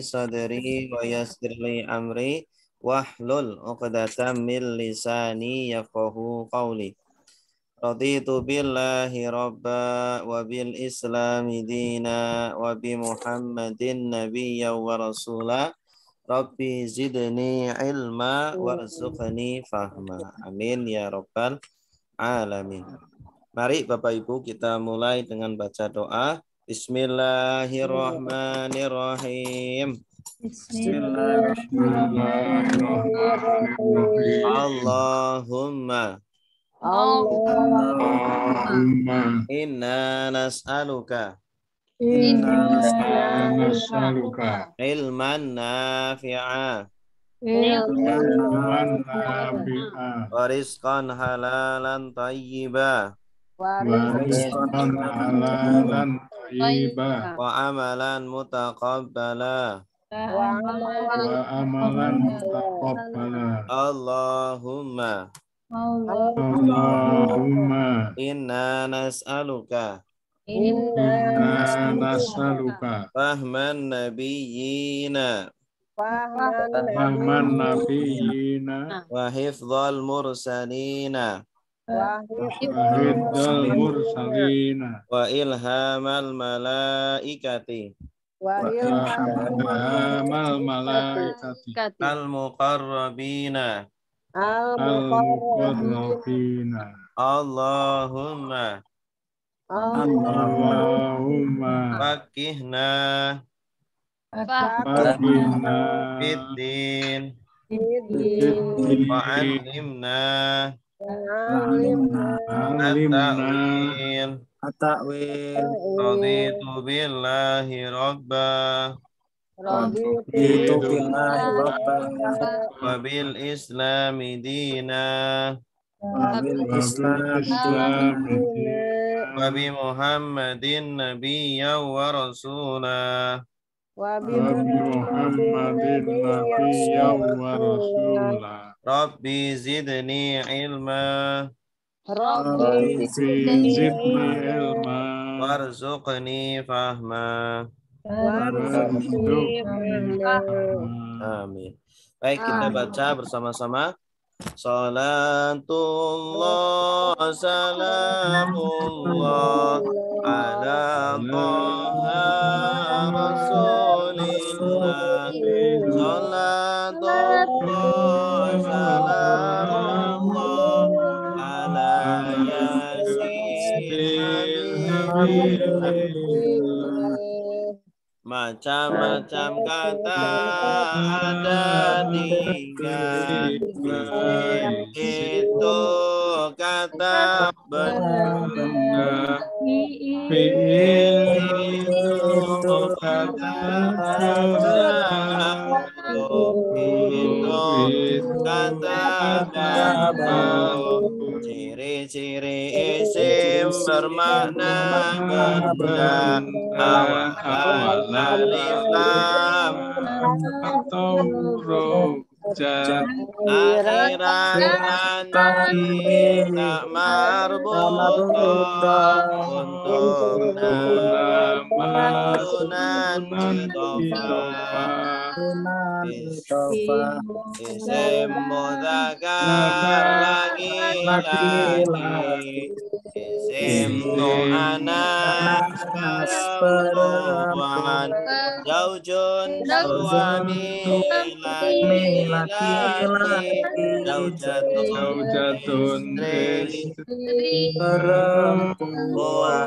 sadri wa yassir li amri wahlul 'uqdatam min lisani yafqahu qawli. Raditu billahi rabba wa bil islami dina wa bi Muhammadin nabiyya wa rasula. Rabbi zidni ilma warzuqni fahma. Amin ya rabbal alamin. Mari Bapak Ibu kita mulai dengan baca doa. Bismillahirrahmanirrahim. Bismillahirrahmanirrahim. Allahumma inna nas'aluka ilman nafi'a wa rizqan halalan tayyiba wa amalan mutaqabbala. Allahumma inna nas'aluka fahman nabiyyina wa hifdzal mursalina wa ilhamal malaikati al muqarrabina. Allahumma fakihna fiddin wa alimna at-ta'wil. Raditu billahi rabba wa bil islami dina wa bi Muhammadin nabiyya wa rasula. Rabbi zidni ilma warzuqni fahma. Amin. Baik, kita baca bersama-sama. Salatullah salamullah ala Taha Rasulillah. Salatullah salamullah ala Yasin. Macam-macam kata ada tiga, itu kata benda, fi'il itu kata itu kata babu. Ciri-ciri isim bermakna benda, awal alif lam atau rojat, akhiran tanwin tak marbutah, untuk nama tunan isim mudzakkar laki-laki, isim muannas perempuan, zaujun suami laki-laki, zaujatun istri perempuan,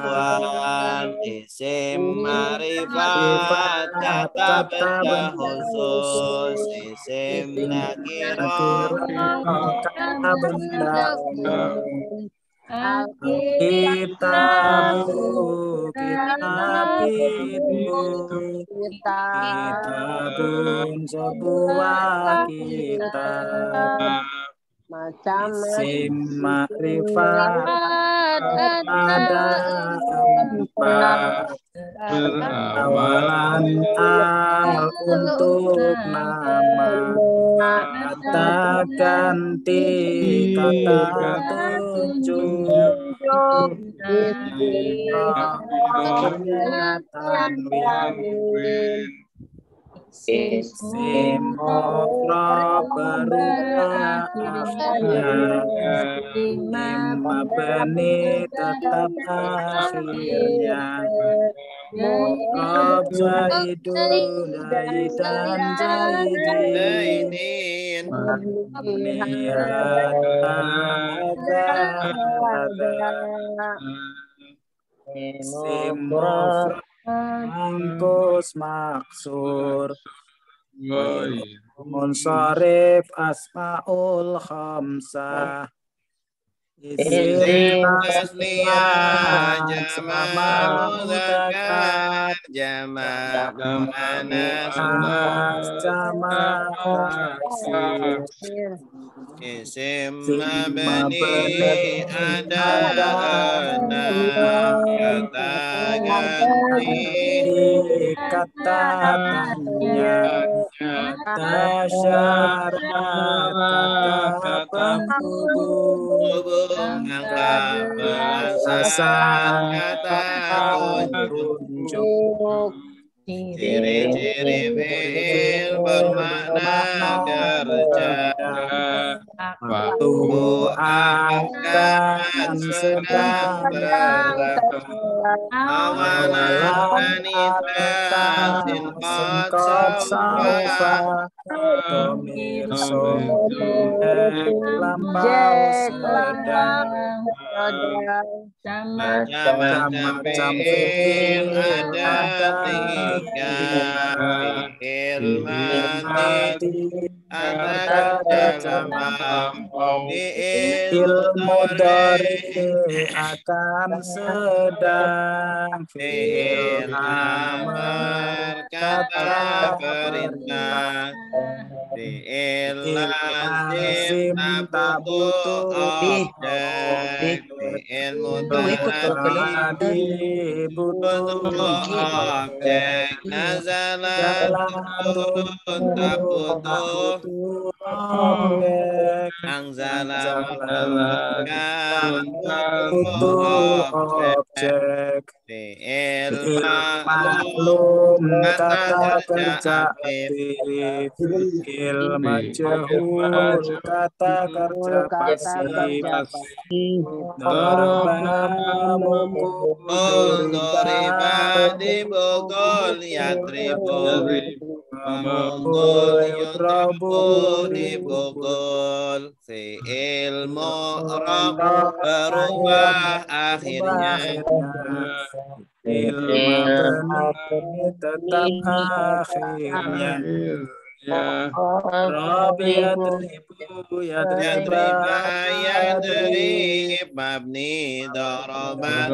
isim ma'rifat kata benda khusus, isim nakirah kata benda umum. Kitabun sebuah kitab, isim ma'rifat ada empat, awalan al untuk nama, kata ganti kata tujuh, tanwin. Isim mufrad berubah akhirnya. Mabni tetap akhirnya. Mufrad Zaidun Zaidan Zaidin. Mabni hada. Isim mufrad mangkus maksur. Munsharif asmaul khamsah. Isim tasniyah jamak mudzakkar jamak muannas jamak taksir. Isim mabni ada kata ganti kata tanya, kata syarat, kata penghubung, angka belasan kata tunjuk. Ciri-ciri fi'il bermakna kerja. Waktu akan sedang berlaku. Awalan anitasin qad saufa. Domir subjek lampau sedang. Macam-macam fi'il ada 3. Fi'il mati ada kerja lampau. Fi'il mudhari akan sedang. Fi'il amar kata perintah. Fi'il lazim tak butuh objek. Fi'il mudhari butuh objek. Nazala turun tak butuh objek. Anzala menurunkan butuh objek. Fi'il ma'lum kata kerja aktif. Fi'il majhul kata kerja pasif. Darba mukul doriba dibukul yatribu. Mukul yudrabu dibukul. Fi'il mu'rab berubah akhirnya. Fi'il mabni tetap akhirnya. Rabi yadribu yadrib mabni doroba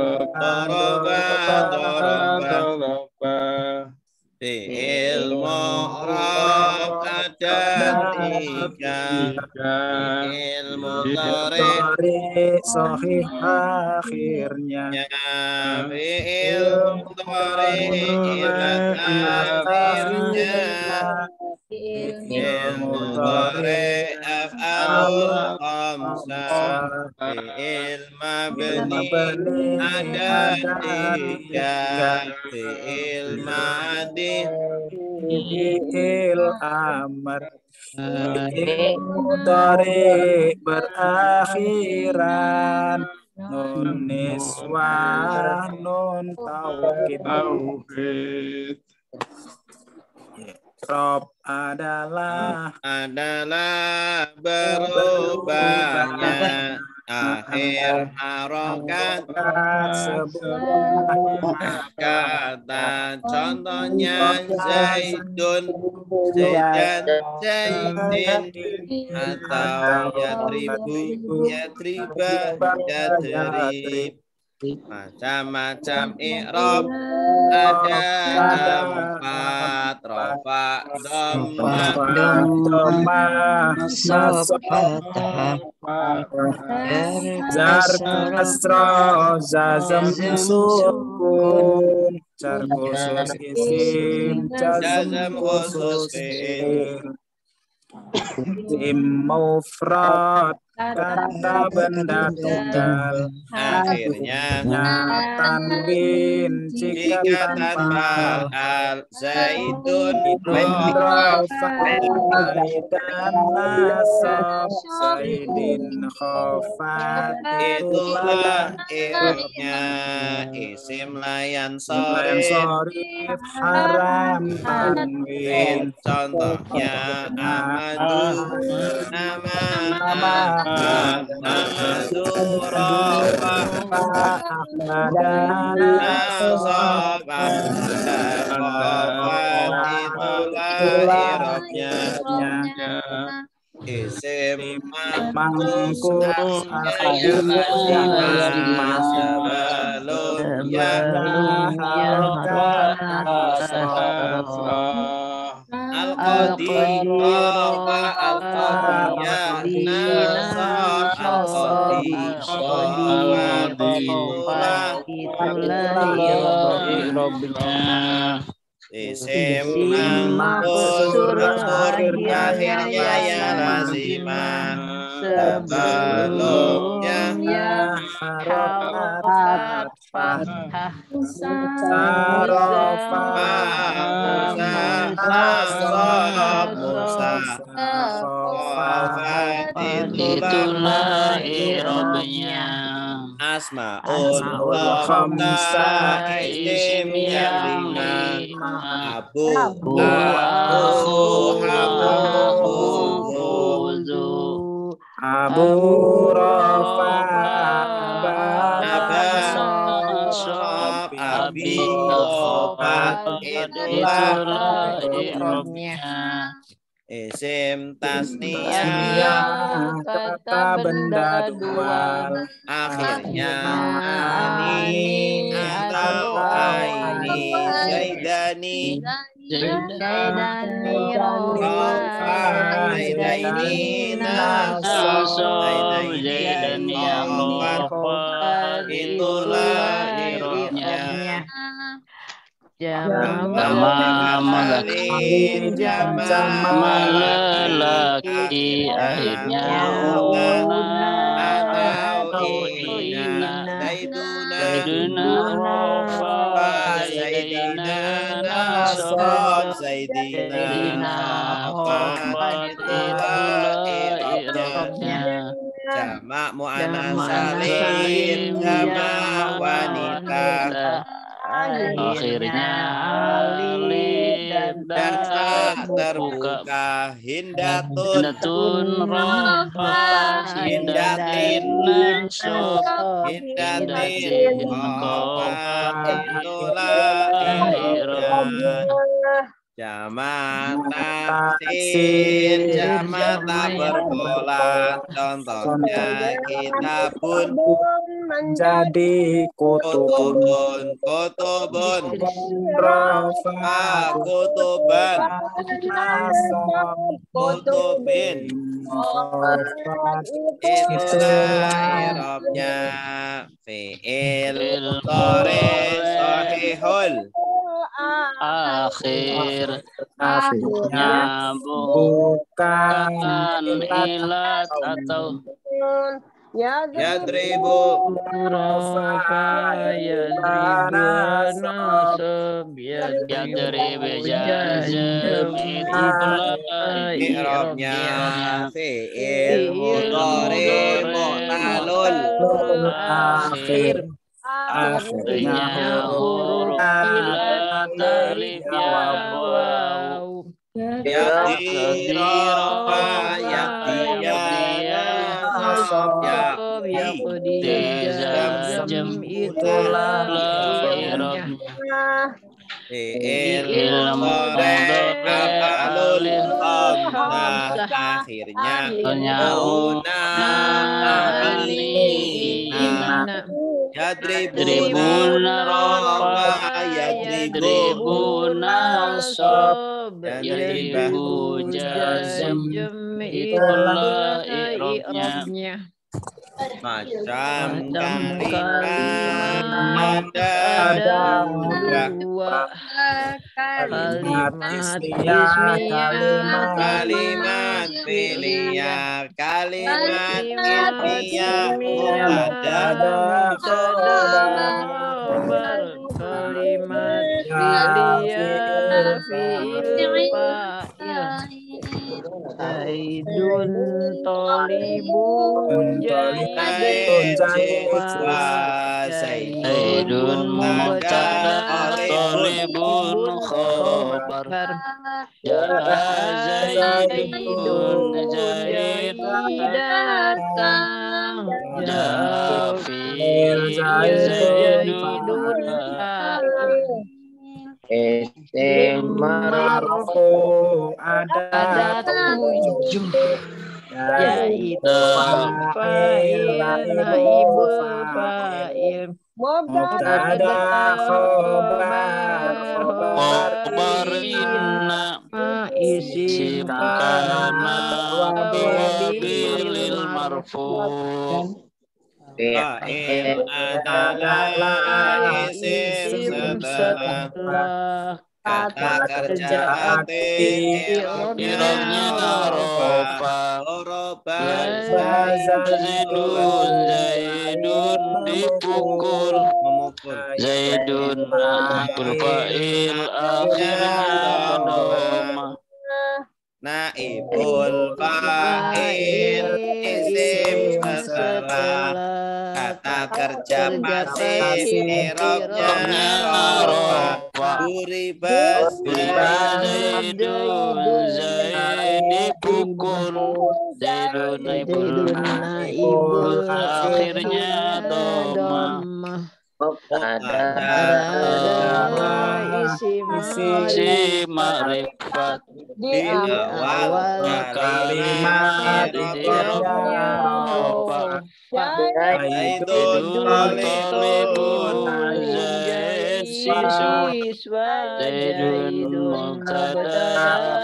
fi'il mu'rab ada 3. Fi'il mudhari sahih akhirnya. Fi'il mudhari ingat akhirnya. Fi'il mudhari af'alul khamsah. Fi'il mabni ada 3. Fi'il madi fi'il amar. Fi'il mudhari berakhiran nun niswah nun taukid. Rob adalah berubahnya akhir harokat sebuah kata. Contohnya zaidun, zaidan, zaidin, atau yatribu, yatriba, yatrib. Macam-macam i'rab ada 4. Rafa, dhammah, jar, kasra, jazm, sukun, jar khusus isim, jazm khusus fi'il. Isim mufrad kata benda tunggal. Akhirnya Tanwin jika jika tanpa tanpa al zaidun rofa dan nasab zaidin khofat itulah i'rabnya isim layan Layan sorif. sorif haram tanwin. Contohnya amadu nama amadu rofa nasab khofat itulah i'rabnya isim Mangkus akhirnya lazimah lazimah sebelum ya harokat al-qadiroh al-qadiyah nasab al-qadi khofat itulah i'rabnya isim maksur akhirnya ya lazimah sebelumnya harokat fathah sarofa nasab Musa khofat itulah i'rabnya asmaul khamsah isim yang lima abu aku hamu khudhu Abu Rafa sob abi khofat itulah i'rabnya isim tasniyah kata benda dual akhirnya ani atau aini zaidani rofa zaidaini nasab zaidaini khofat itulah i'rabnya Jama lelaki akhirnya atau ina zaiduna rofa zaidina nasab zaidina khofat itulah i'rabnya jamak muannas salim jamak wanita akhirnya alif dan terbuka hindatun rofa hindatin nasab hindatin khofat itulah i'rabnya jamak taksir jamak tak berpola contohnya kitabun menjadi kutubun rafa kutuban kutubin itulah i'rabnya fi'il mudhari sahihul akhirnya bukan ilat atau yadribu yadribu jazm itulah i'rabnya fi'il mudhari mu'talul akhirnya huruf ilat alif ya waw yakdi rafa yakdiya jam itulah i'rabnya fi'il mudhari af'alul khamsah akhirnya yadribuna rafa yadribuna sob yadribu jazm itulah i'rabnya Macam Macam kalimat kalimat ada ada dua. dua. Kalimat Kalimat ismiyah, ismiyah, Kalimat fi'liyah, kalimat kalimat ismiyah, ismiyah, mubtada, mubtada, khobar. khobar. Kalimat Fi'il fi'liyah, fi'il fa'il. fa'il. Zaidun tolibun Talibun jaidun zaidun. Zaidun mubtada tolibun, tolibun khobar. khobar. Zaidun Zaidun datang. Fi'il Fi'il Zaidun Zaidun fa'il. Isim Marfu marfu ada ada 7, yaitu fa'il, naibul fa'il, mubtada khobar khobar inna isim kana wabilil marfu. Fa'il adalah isim setelah kata kerja ati I'rabnya rofa oroba Zaidun Zaidun dipukul memukul Zaidun naibul fa'il akhirnya doma naibul fa'il isim setelah kata kerja pasti i'rabnya rofa duribas Zaidun Zaid dipukul Zaidun naibul naibul akhirnya doma isim ma'rifat di awal kalimat i'rabnya rofa Zaidun talibun Zaid siswa Zaidun mubtada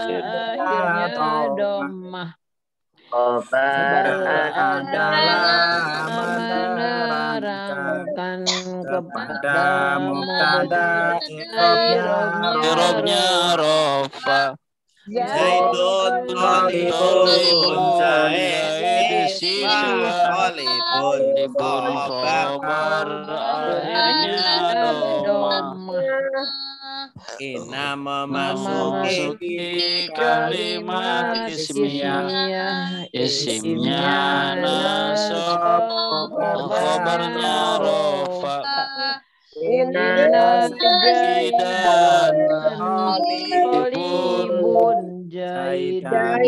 akhirnya dhammah. Khobar adalah menerangkan kepada mubtada i'rabnya rofa Zaidun talibun Zaid siswa talibun khobar akhirnya doma Ina memasuki kalimat ismiyah isimnya nasab khobarnya rofa Inna Zaidan talibun Zaidan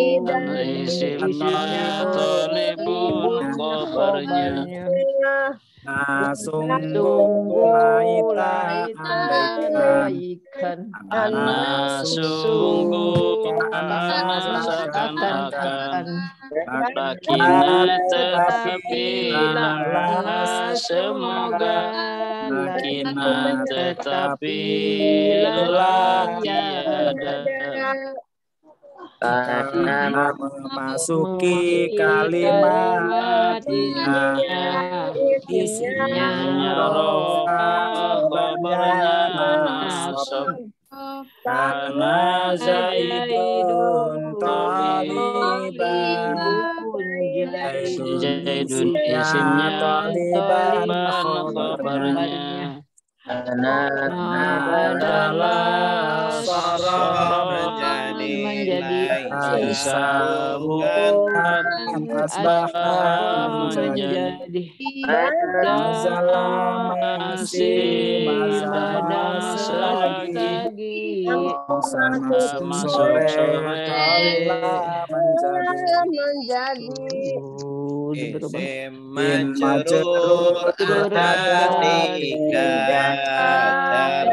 isimnya talibun khobarnya sungguh andaikan sungguh seakan-akan lakina tetapi lana semoga lakina tetapi lah tiada karena memasuki kalimat isinya rofa khobarnya nasab karena Zaidun taliban Zaidun isimnya taliban khobarnya adalah sorab menjadi laisa bukan asbah menjadi masih pada lagi masuk sore menjadi isim majrur ada tiga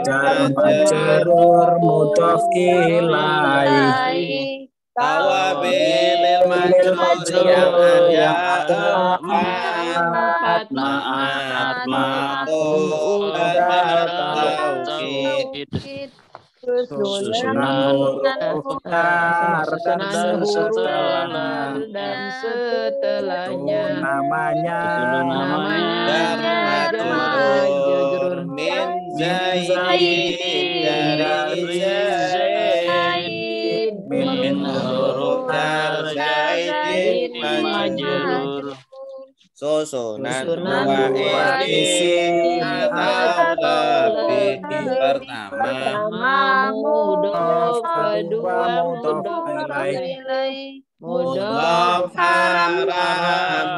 jar majrur mudhof ilaih tawabilil majrur yang ada empat naat ma'tuf dan taukid Susunan huruf dar dan susunan huruf setelahnya. dan Itu setelahnya. namanya Namanya Majrur majrur. min min zaidin zaidin dari dari zaid min min huruf jar zaidin majrur susunan Susunan dua dua isim isim atau lebih. Pertama pertama mudhof, kedua kedua mudhof mudhof ilaih. ilaih. mudhof Mudhof haram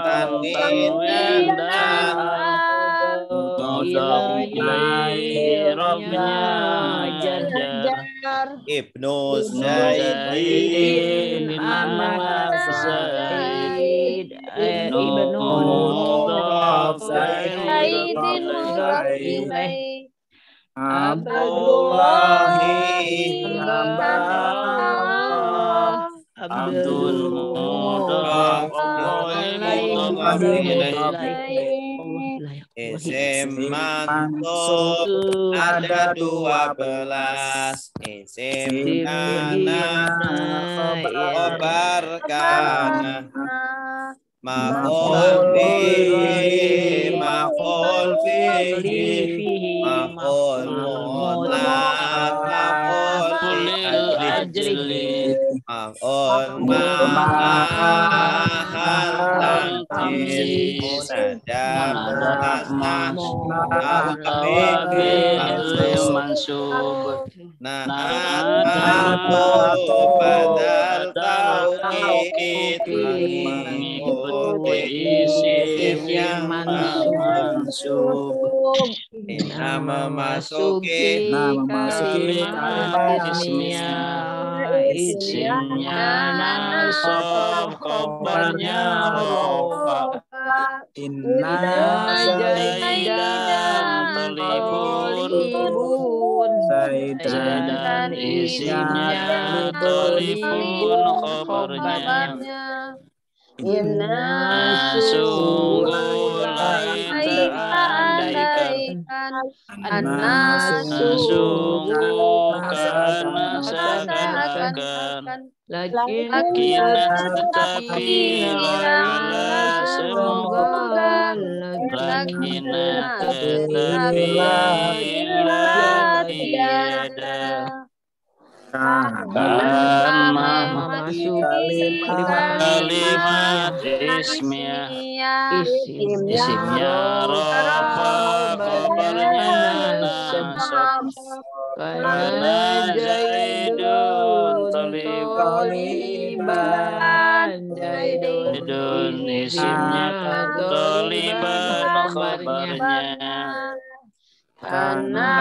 tanwin dan mudhof Mudhof ilaih ilaih robnya robnya jar. Ibnu Ibnu Zaidin Zaidin anak anak Zaid. Zaid. Ibnu Ibnu Mudhof Zaidin mudhof ilaih. ilaih. Abdullahi hamba Allah. Abdul Abdul mudhof Mudhof Allahi Mudhof Mudhof ilaih. Isim mansub mansub ada ada 12. Isim Isim kana khobar kana maf'ul bihi maf'ul fihi maf'ul mutlaq maf'ul li Lil ajli Ajli maf'ul mahal ma'ahal tamyiz Tamyiz munada Munada mu'annas Mutawabih mansub Mansub Naat Naat ma'tuf badal Badal tauhid mengikuti isim yang mansub. Inna Memasuki kalimat kalimat ismiyah. Isimnya nasab, khobarnya rofa. Inna Zaidan tolibun. Zaidan Zaidan isimnya Tolibun tolibun khobarnya khobarnya. Inna sungguh kita andaikan. Anna sungguh karena seakan-akan lakin kina tetapi la semoga lakin lakina tetapi tetapi la tiada karena karena memasuki kalimat ismiyah isimnya rofa khobarnya nasab karena Zaidun toliban Zaidun isimnya toliban khobarnya karena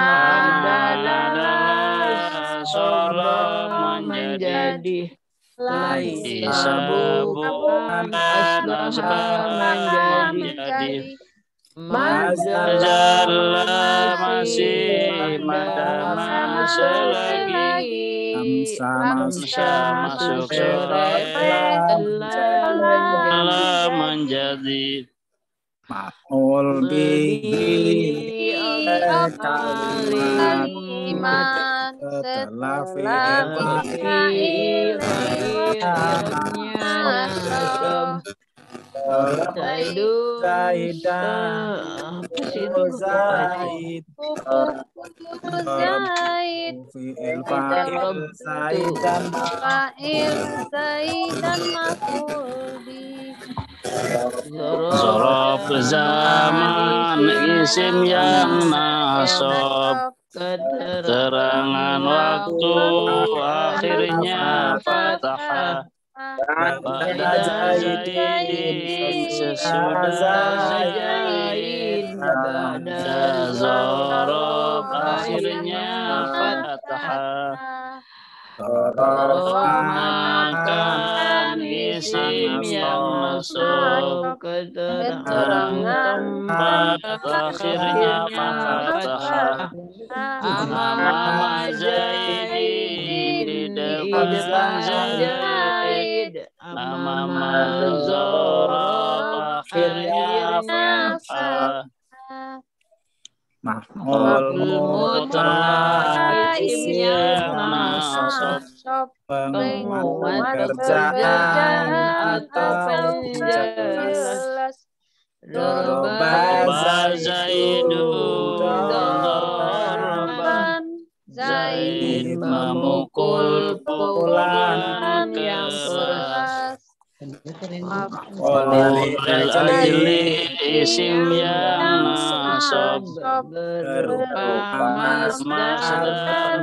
adalah sorob menjadi Laisa bukan asbaha menjadi Majalah masih madama selagi masuk sore telah menjadi maf'ul bihi kalimat setelah fi'il nasab Zaidan apa sih itu Zaid fi'il fa'il Zaidan maf'ul bi Zorob zaman isim yang nasab Keterangan waktu akhirnya fathah Pada Zaidin sesudah Zaid Pada Zorob akhirnya fathah makan isim yang nasab keterangan tempat akhirnya fathah nama Zaidin di depan Zaid nama Zorob akhirnya fathah Maf'ul mutlak isim yang yang nasab penguat pekerjaan atau atau penjelas. penjelas. Doroba Zaidun Doroban Zaid Zaid memukul pukulan keras. Oleh Ajli isim yang nasab berupa masdar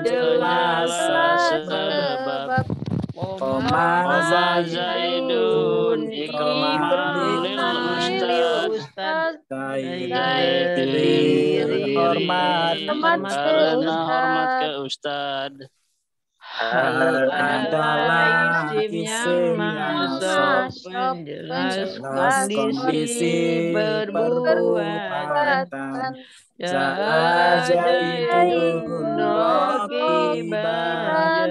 penjelas sebab Koma Zaidun ikroman lil ustad Zaid diri hormat karena hormat ke ustad. adalah isim yang nasab penjelas kondisi perbuatan. Zaidun rokiban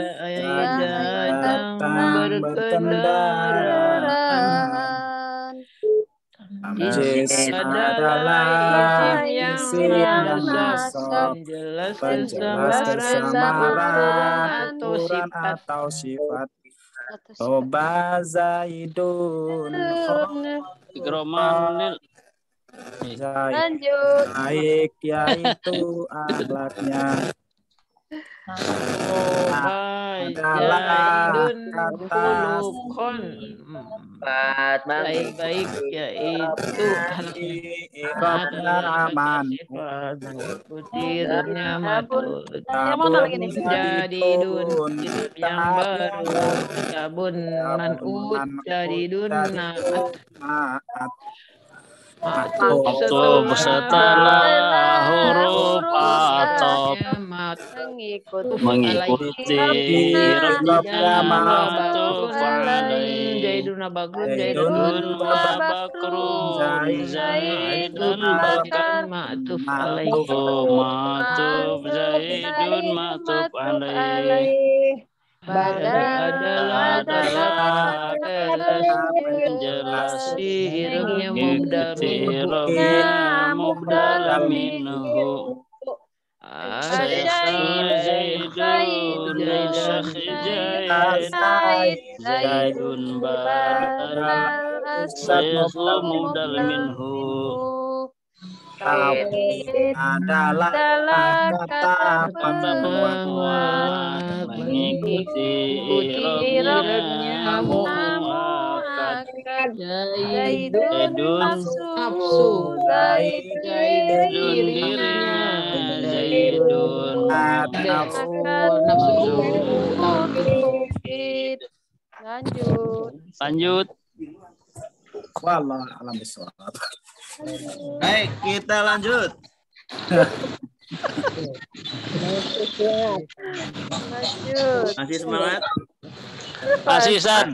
Zaid datang berkendaraan. Jis adalah isim yang nasab penjelas kesamaran ukuran atau sifat. Toba Zaidun Ikroman lil Zaid Lanjut. baik yaitu akhlaknya. Adalah kata baik yaitu Irobnya aman. Tirnya matut Tabun jadi dun yang baru tabun man'ut jadi dun naat. Maktub setelah huruf atop mengikuti irobnya maktub alaih Zaidun wa bakrun Zaidun bakar maktub alaih maktub Zaidun maktub alaih adalah penjelas irobnya mubdal minhu Zaidun Zaidun badal Syekhu mubdal minhu adalah kata penguat mengikuti irobnya muakkad Zaidun nafsu Zaidun dirinya Zaidun nafsu lanjut Wallah alam bisawab. Baik, kita lanjut. Masih semangat? masih San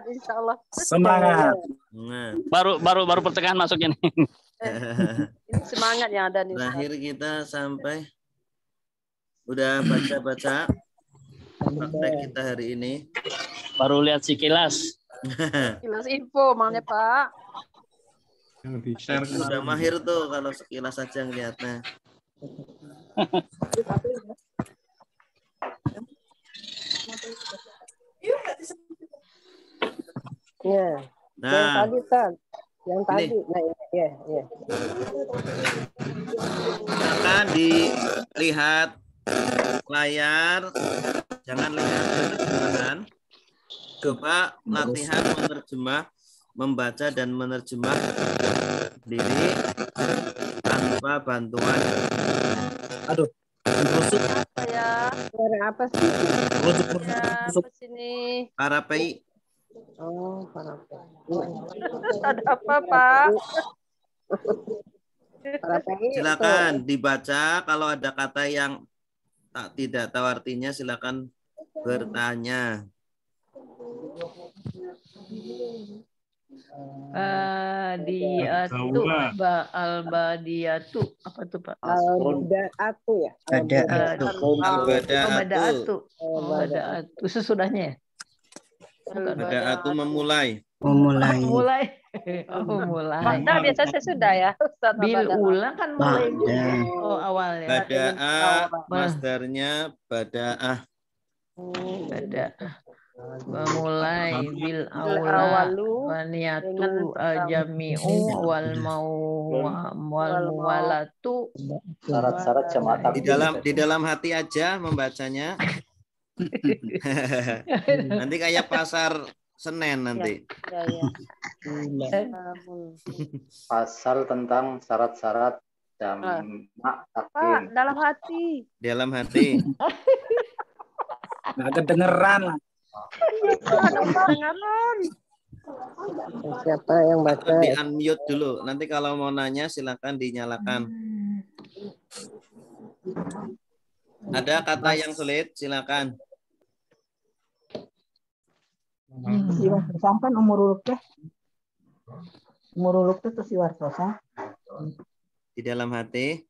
Insyaallah. Semangat. Nah, baru pertengahan masuknya nih. Ini semangat yang ada nih. terakhir kita sampai udah baca-baca praktek kita hari ini. Baru lihat sekilas. Kilas info makanya Pak. Udah mahir tuh kalau sekilas saja ngeliatnya. Ya. Nah, Yang tadi. Nah, ya. silakan dilihat layar, jangan lihat terjemahan. Coba latihan menerjemah, membaca dan menerjemah diri tanpa bantuan. Aduh. Apa ya? Suara apa sih? Ya, apa sini? Arapai. Oh, para Ada apa, Pak? Silakan dibaca. Kalau ada kata yang tidak tahu artinya, silakan bertanya. Badiatu, al-badiyatu. Apa tuh, Pak? Al-bada'atu ya. Al-bada'atu. Sesudahnya ya? Bada'atu memulai. Memulai. Mulai. Oh, mulai. Nah, biasanya sudah ya. Ustaz Bil Ramadan. ulang kan mulai Ba'da. juga. Oh, awal ya. Bada'ah, masdarnya bada'ah. Ada memulai bil aula awalu wa dengan niyatu pertama. jami'u wal muwalatu. Syarat-syarat jamaah Di dalam hati aja membacanya. Nanti kayak pasar Senen nanti. Ya, ya. pasal tentang syarat-syarat jamak Pak, takdim. dalam hati. Dalam hati. Nggak kedengeran lah. Siapa yang baca? Di unmute dulu. Nanti kalau mau nanya silakan dinyalakan. Ada kata yang sulit, silakan. Sampai umur uluk teh terus wartosa Di dalam hati.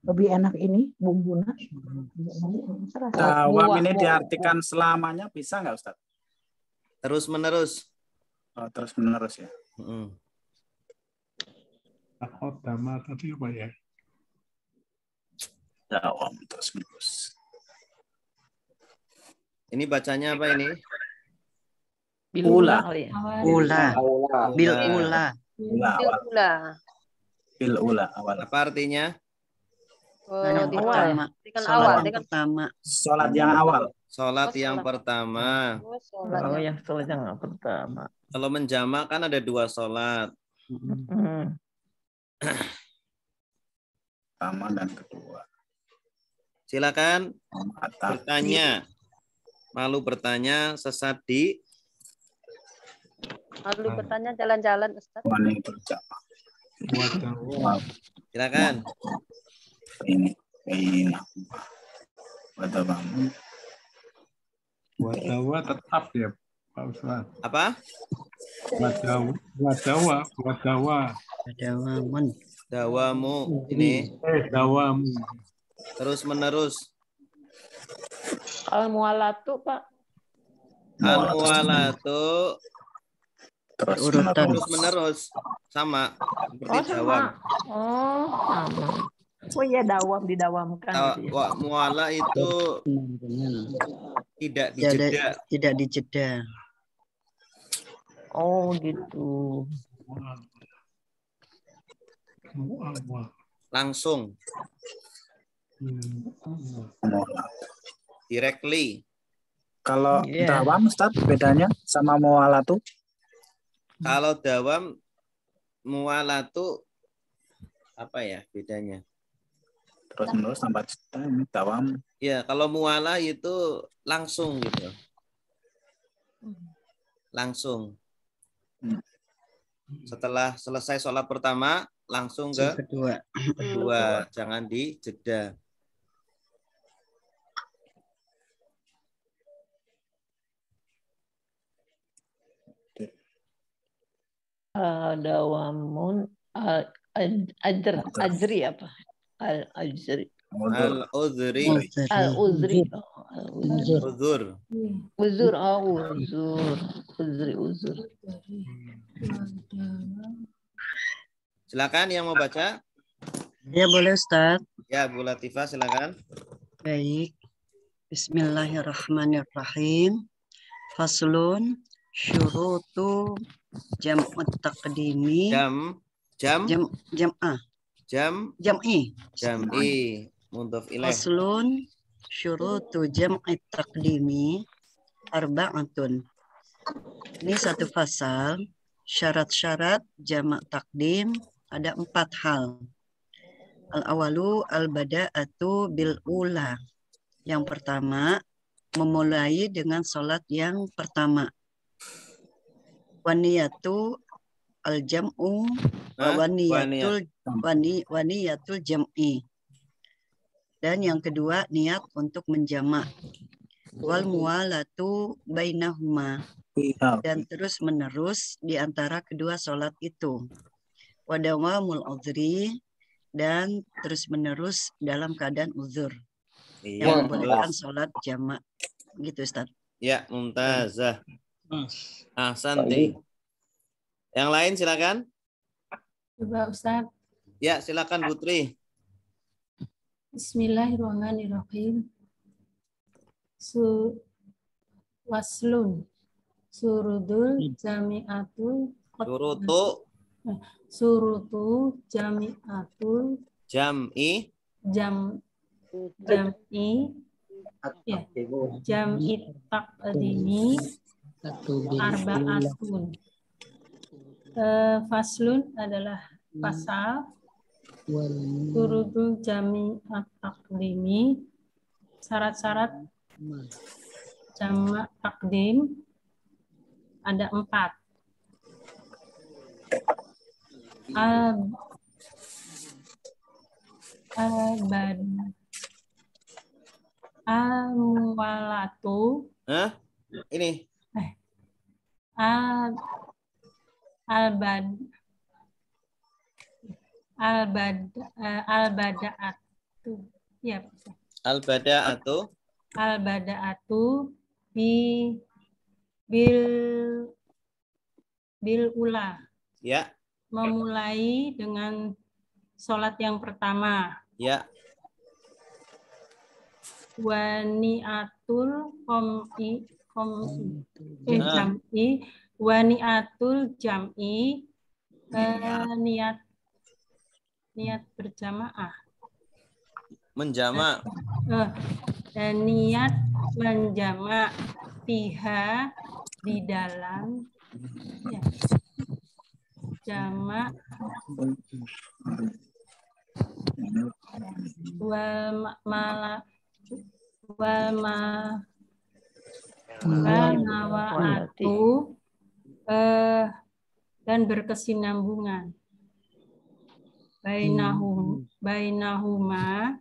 lebih enak ini bumbunya. Dawam ini diartikan selamanya bisa nggak Ustaz? Terus menerus. Oh, terus menerus ya. Dama tadi apa ya? Dawam terus menerus. Ini bacanya apa ini? Ula. Ula. Bil ula. Bil ula awal. Apa artinya? Yang pertama. Awal. Pertama. Sholat yang awal. Sholat yang pertama. Oh, yang sholat yang pertama. Kalau menjamak kan ada 2 sholat. Pertama dan kedua. Silakan bertanya. Malu bertanya, sesat di. Malu bertanya jalan-jalan Ustaz. Silakan. Ini. Wadawa tetap ya Pak Ustaz. Apa? Dawamun. Dawamu. Ini. Dawamu. Terus menerus. Al mualatu, Pak. Al mualatu. Urutan. Terus menerus. Sama. Seperti sama. dawam. Oh, sama. Oh iya, dawam didawamkan. Gitu ya. Muala itu tidak dijeda. Tidak dijeda. Oh gitu. Langsung. Directly. Kalau dawam Ustaz bedanya sama mualatu? Kalau dawam mualatu apa ya bedanya? Terus menerus tambah ini dawam. Ya, kalau muala itu langsung gitu. Langsung. Setelah selesai sholat pertama, langsung ke kedua. Jangan dijeda. Dawamun ajri apa? Al-ajri. Al-uzri. Al-uzri. Uzur. Uzur. Uzur. Silakan yang mau baca. Ya boleh Ustaz. Ya, Bu Latifah silakan. Baik. Bismillahirrahmanirrahim. Faslun syurutu jam'ut taqdimi. Jam'i. Mudhof ilaih. Faslun syurutu jam'i taqdimi arba'atun. Ini satu fasal. Syarat-syarat jamak takdim ada 4 hal. Al-awalu al-bada'atu bil ula. Yang pertama, memulai dengan sholat yang pertama. Waniyatu al-jam'u waniyatul jam'i. Dan yang kedua, niat untuk menjamak. Wal muwalatu bainahuma. Dan terus menerus di antara kedua sholat itu. Wadawamul uzri. Dan terus menerus dalam keadaan uzur. Yang membolehkan sholat jamak. Gitu Ustaz. Ya, mumtazah. Ahsanti. Yang lain silakan. Coba Ustaz. Ya, silakan Putri. Bismillahirrahmanirrahim. Waslun. Surudul jami'atul. Surutu jami'atul. Jam'i. Jam'i. Ya. Jam'i taqdimi. Arba'atun. Faslun adalah pasal. Surudul jami'at taqdimi. Syarat-syarat jamak takdim ada 4. Al-muwalatu. Hah? Ini. Al-bada'atu. Ya, Al-bada'atu. Al-bada'atu bil ula. Ya. Memulai dengan sholat yang pertama. Ya. Wani'atul jam'i. Wani'atul jam'i. Niat berjamaah. Menjamak. Niat menjamak fiha di dalam ya, jamak walmawatu dan berkesinambungan bainahuma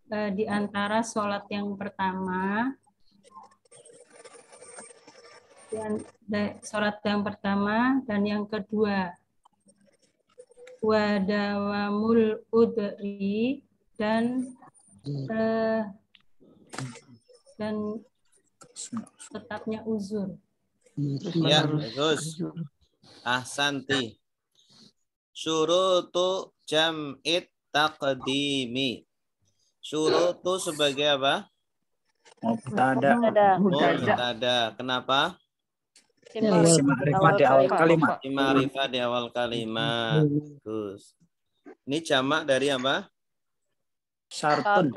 di antara sholat yang pertama dan yang kedua. Wadawamul udri dan tetapnya uzur. Ya, bagus. Ahsanti. Syurutu jam'it taqdimi. Syurutu sebagai apa? Mubtada. Kenapa? Ma'rifah di awal kalimat. Ma'rifah di awal kalimat. Bagus. Ini jamak dari apa? Syartun.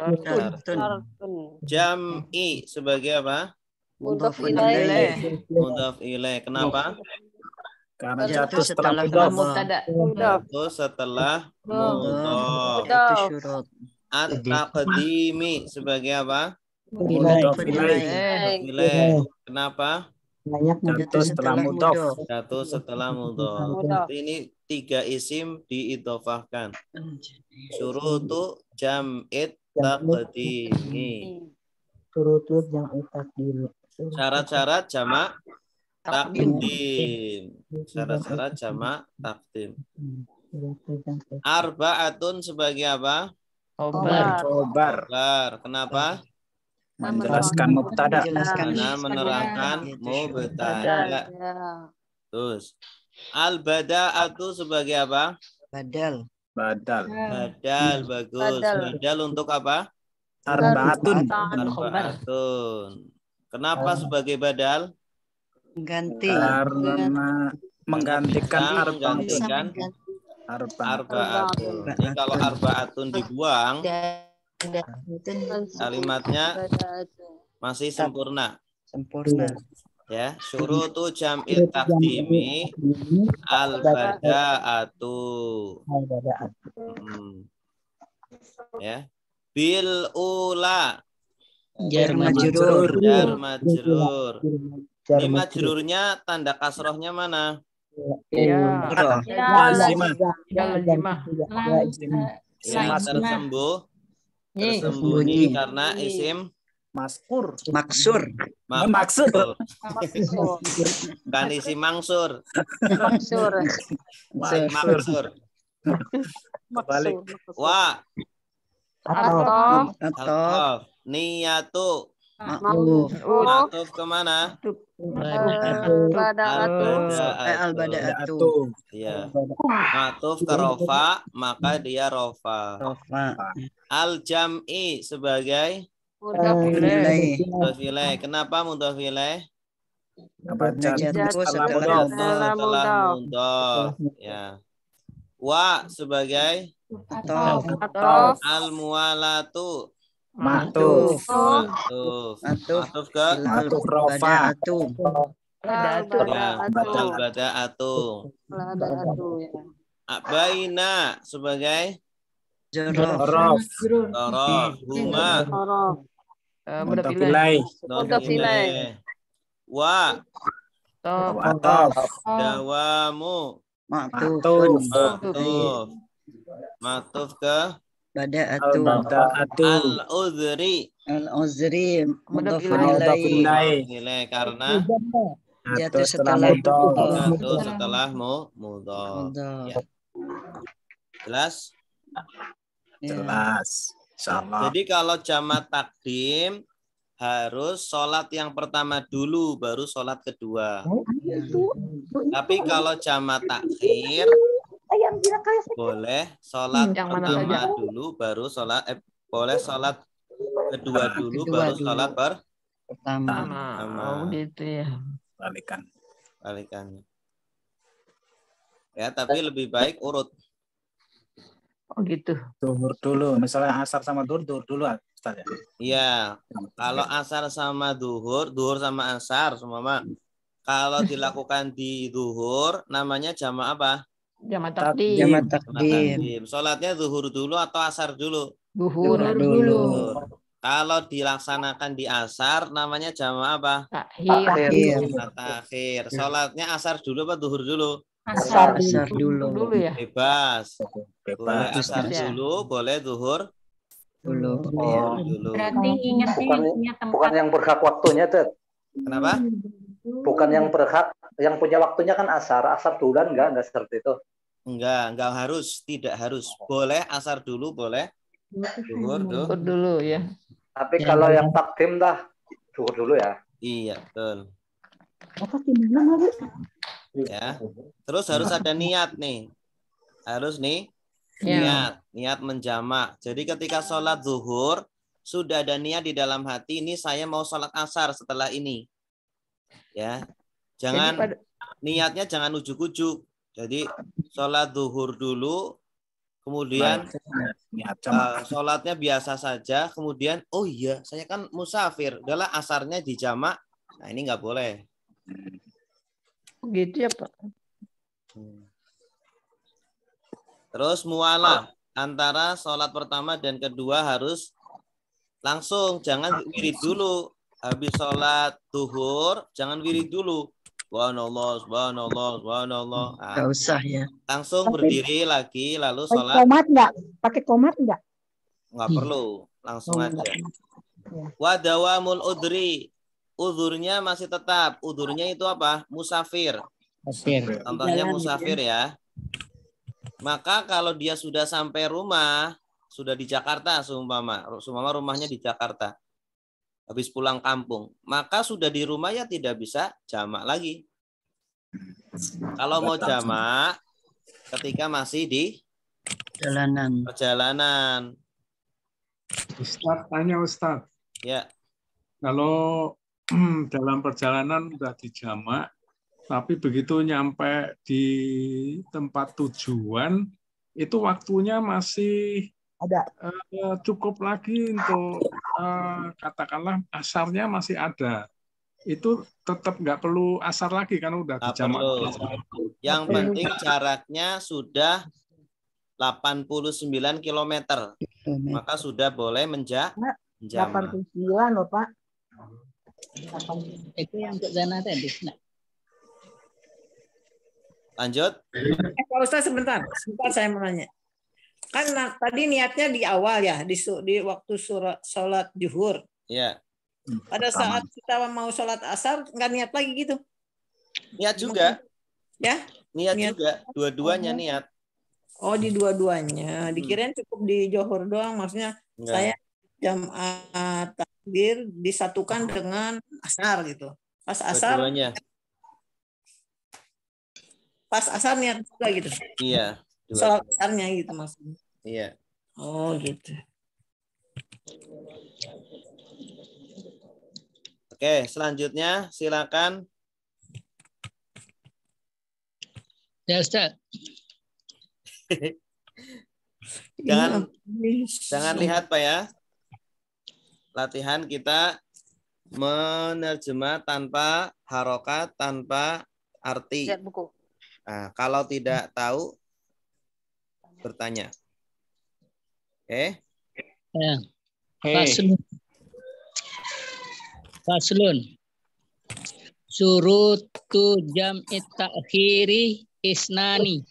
Jam'i sebagai apa? Mudhaf ilaih. Mudhaf ilaih. Kenapa? Karena jatuh setelah mubtada. Jatuh setelah mudhaf. At-taqdimi sebagai apa? Mudhaf ilaih. Kenapa? Jatuh setelah mudhaf. Jatuh setelah mudhaf. Ini 3 isim diidhofahkan. Syurutu jam'it taqdimi. Syurutu jam'it taqdimi. Syarat-syarat jamak takdim. Syarat-syarat jamak takdim. Arba'atun sebagai apa? Khobar. Kenapa? Menjelaskan mubtada. Karena menerangkan mubtada. Terus al-bada'atu sebagai apa? Badal. Badal. Bagus. Badal untuk apa? Arba'atun. Kenapa sebagai badal? Ganti. Karena menggantikan arba'atun. Ini kalau arba'atun dibuang, kalimatnya masih sempurna. Ya, syurutu jam'it taqdimi al-bada'atu. Ya. Bil ula. Jar majrur. Ini majrurnya tanda kasrohnya mana? Ya. Yang tersembunyi karena isim maksur. Bukan isim mangsur. Balik. Wa. Atau. Niyatu. Ma'tuf. Ma'tuf kemana? Al-bada'atu. Iya. Ma'tuf ke rofa, maka dia rofa. Al-jam'i sebagai Mudhaf ilaih. Kenapa mudhaf ilaih? Jatuh Setelah mudhaf. Ya. Wa sebagai al-muwalatu. Ma'tuf. Ma'tuf ke Bada'atu. al-bada'atu. Baina sebagai Jorof. huma Mudhaf ilaih. wa Ma'tuf. dawamu Ma'tuf. Ma'tuf ke Bada'atu. al-udhri Mudhaf Mudhaf ilaih. ilaih. karena Jatuh setelah setelah mudhaf. Ya. Jelas? Jelas. Insyaallah. Jadi kalau jamak takdim harus sholat yang pertama dulu, baru sholat kedua. Tapi kalau jamak takhir boleh sholat pertama dulu, baru sholat boleh sholat kedua dulu, baru sholat Pertama. Oh gitu ya. balikannya. Ya, tapi lebih baik urut. Oh gitu. Duhur dulu. Misalnya asar sama duhur dulu Ustaz ya. Iya. Kalau asar sama duhur sama asar semua. Kalau dilakukan di duhur namanya jamak apa? Jamak takdim. Jamak takdim. Sholatnya duhur dulu atau asar dulu? Duhur dulu. Kalau dilaksanakan di asar namanya jamak apa? Takhir. Sholatnya asar dulu apa duhur dulu? Asar dulu ya. Bebas. Boleh asar dulu, boleh duhur dulu. Berarti ingat tempat. Bukan yang berhak waktunya, Ted. Kenapa? Bukan yang berhak, yang punya waktunya kan asar duluan enggak seperti itu. Enggak harus, tidak harus. Boleh asar dulu, boleh duhur dulu ya. Tapi kalau yang takdim dah duhur dulu ya. Iya, betul. Ya. Terus harus ada niat nih. Harus nih niat menjamak. Jadi ketika sholat zuhur sudah ada niat di dalam hati, ini saya mau sholat asar setelah ini. Ya. Niatnya jangan ujuk-ujuk. Jadi sholat zuhur dulu, kemudian sholatnya biasa saja, kemudian oh iya saya kan musafir, udahlah asarnya dijamak. Nah ini nggak boleh. Gitu ya Pak. Terus mualah antara sholat pertama dan kedua harus langsung, jangan wirid dulu. Habis sholat duhur jangan wirid dulu. Subhanallah, subhanallah, subhanallah. Nggak usah ya. Langsung berdiri lagi lalu sholat. Pakai komat enggak? Nggak perlu, langsung aja. Wadawamul udri. Udhurnya masih tetap. Udhurnya itu apa? Musafir. Contohnya musafir ya. Maka kalau dia sudah sampai rumah, sudah di Jakarta, seumpama rumahnya di Jakarta, habis pulang kampung, maka sudah di rumah ya tidak bisa jamak lagi. Kalau mau jamak, ketika masih di perjalanan. Ustaz, tanya Ustaz. Ya. Kalau dalam perjalanan udah dijamak, tapi begitu nyampe di tempat tujuan, itu waktunya masih ada cukup lagi untuk katakanlah asarnya masih ada. Itu tetap nggak perlu asar lagi kan udah dijamak. Yang penting jaraknya sudah 89 km. Maka sudah boleh menjamak. 89 loh Pak. Itu yang untuk zona tadi. Lanjut. Pak Ustaz sebentar saya mau nanya. Kan tadi niatnya di awal ya, di waktu sholat zuhur. Ya. Pada saat kita mau sholat asar nggak niat lagi gitu? Niat juga. Ya? Niat juga. Dua-duanya niat. Oh di dua-duanya. Dikirain cukup di zuhur doang, maksudnya saya Jam'at takhir disatukan dengan asar gitu. Pas asar Keduanya. niat juga gitu. Iya. Sholat asarnya gitu maksudnya. Iya. Oh gitu. Oke, selanjutnya silakan. Ya Ustaz. Jangan lihat Pak ya. Latihan kita menerjemah tanpa harokat, tanpa arti. Lihat buku. Nah, kalau tidak tahu bertanya. Oke. Ya. Faslun. Surutu jam'i ta'khiri isnani.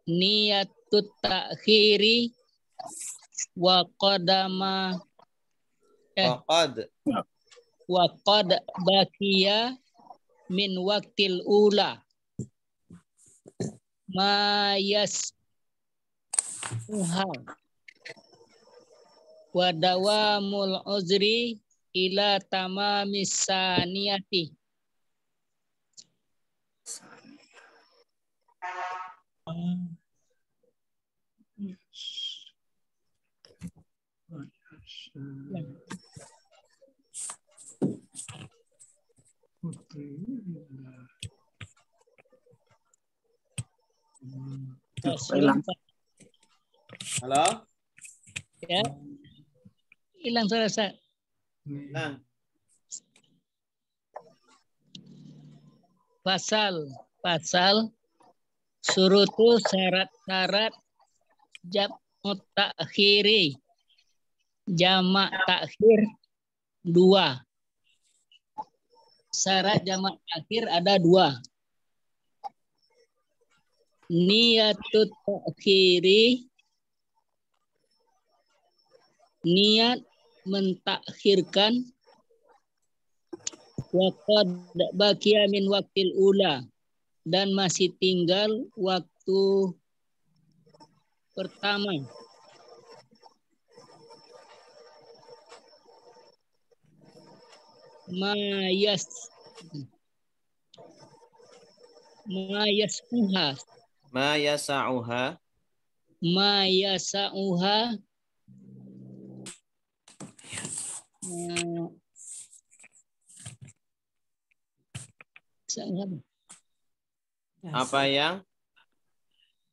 Niyatut ta'khiri wa qadama wa qad baqiya min waqtil ula ma yas'uha wa dawamul uzri ila tamamis saniyati. Halo? Ya. Hilang suara saya. Hilang. Pasal surutu syarat-syarat jam'u ta'khiri. Jamak takhir 2. Syarat jamak takhir ada 2. Niyatut ta'khiri, niat mentakhirkan, wa qad baqiya min waqtil ula, dan masih tinggal waktu pertama. Ma yasa'uha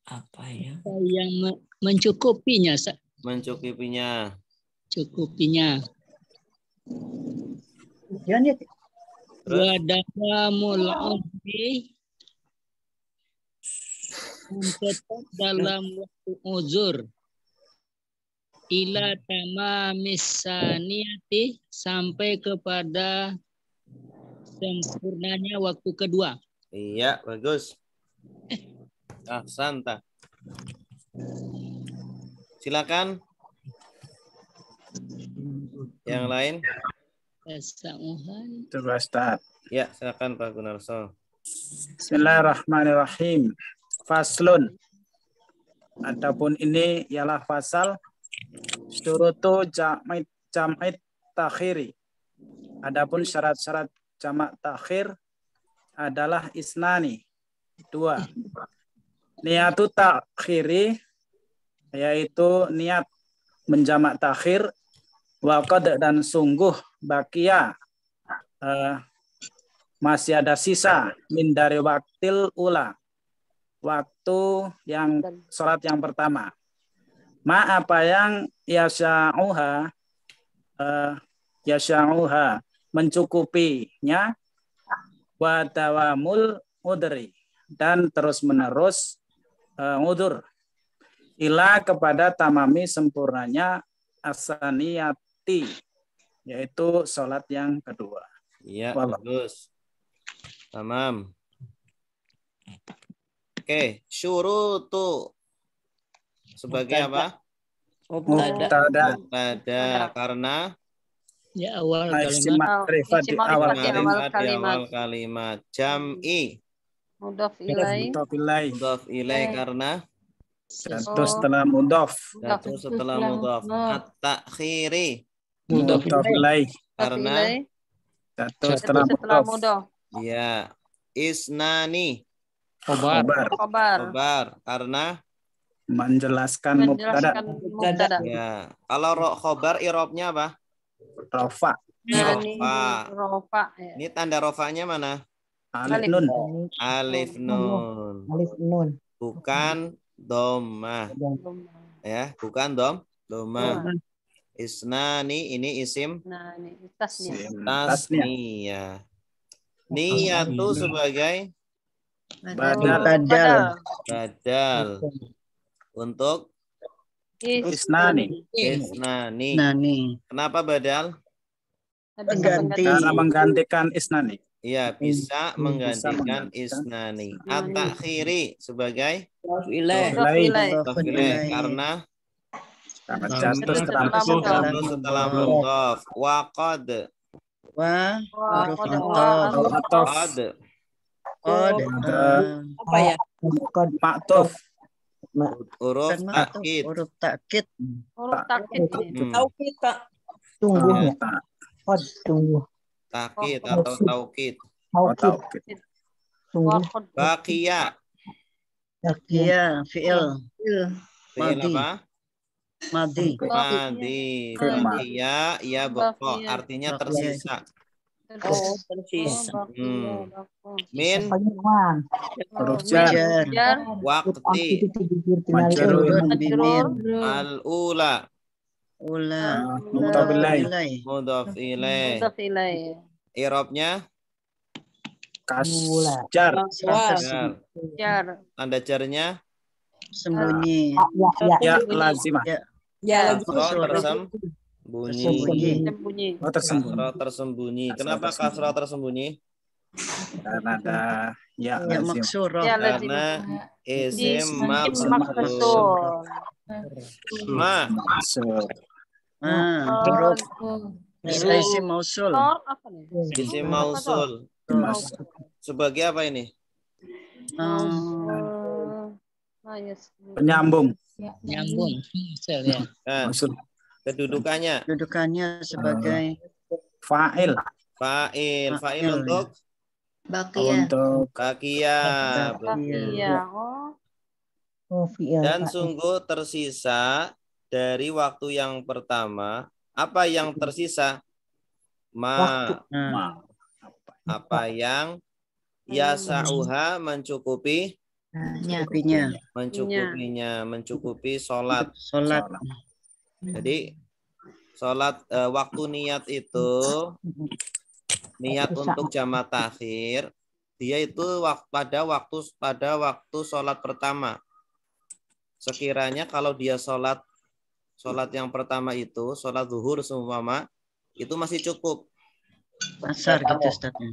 apa yang mencukupinya. Cukupinya. Wa dawamul uzri, tetap dalam waktu uzur, ila tamamis saniyati, sampai kepada sempurnanya waktu kedua. Iya, bagus. Santa. Silakan. Yang lain? Coba Ustaz. Ya, silakan Pak Gunarso. Bismillahirrahmanirrahim. Faslun. Adapun ini ialah fasal syurutu jam'i takhiri. Adapun syarat-syarat jamak takhir adalah isnani, 2. Niatu takhiri, yaitu niat menjamak takhir, wa qad, dan sungguh, bakia, masih ada sisa, min dari waktil ula, waktu yang sholat yang pertama. Ma apa yang yasha'uha, mencukupinya, wa dawamul udri, dan terus menerus udur, ila kepada tamami sempurnanya asaniyati, yaitu sholat yang kedua. Iya, bagus. Tamam. Oke, syurutu sebagai apa? Mubtada. Karena ya awal kalimat. Jam'i Mudhaf ilaih. Mudhaf ilaih karena Satu setelah mudhof. Satu setelah mudhof. At-takhiri. Mudhof ilaih. Karena Satu setelah mudhof. ya. Isnani. Khobar. Khobar. Karena menjelaskan mubtada. Ya. Kalau khobar irobnya apa? Rofa. Rofa. Ini tanda rofanya mana? Alif nun. Alif nun. Alif nun. Bukan doma. Ya, bukan doma. Isnani ini isim tasniyah. Niyatu sebagai badal. Untuk isnani. Kenapa badal? Karena menggantikan isnani. Iya, bisa menggantikan isnani. At-takhiri sebagai karena jatuh setelah mudhof. Waqad. Apa ya? Maktuf. Huruf takkid. Huruf takkid. Taukid, Pak. Tunggu ya. Tunggu. Takkid atau taukid. Taukid. Tunggu. Baqiya. Fi'il. Fi'il apa? Madi. Baqiya ya boko. Artinya tersisa. Tersisa. Min Huruf jar. waqti Majrurun bimin. al-ula. Mudhof ilaih. Mudhof ilaih. I'rabnya jar. tanda jarnya Sembunyi. Ya lazimah. tersembunyi. Tersembunyi. Kenapa kasrah tersembunyi? Karena ada ya Maksurah. Karena isim maksur. Huruf isim mausul. Isim mausul. Sebagai apa ini? Penyambung. Nyambung. Kedudukannya Sebagai fa'il. Fa'il untuk baqiya. Dan sungguh tersisa dari waktu yang pertama. Apa yang tersisa? Apa yang yasa'uha mencukupi sholat. Jadi sholat waktu niat itu niat untuk jamak takhir dia itu pada waktu sholat pertama. Sekiranya kalau dia sholat yang pertama itu sholat zuhur seumpama itu masih cukup. Asar gitu Ustaznya.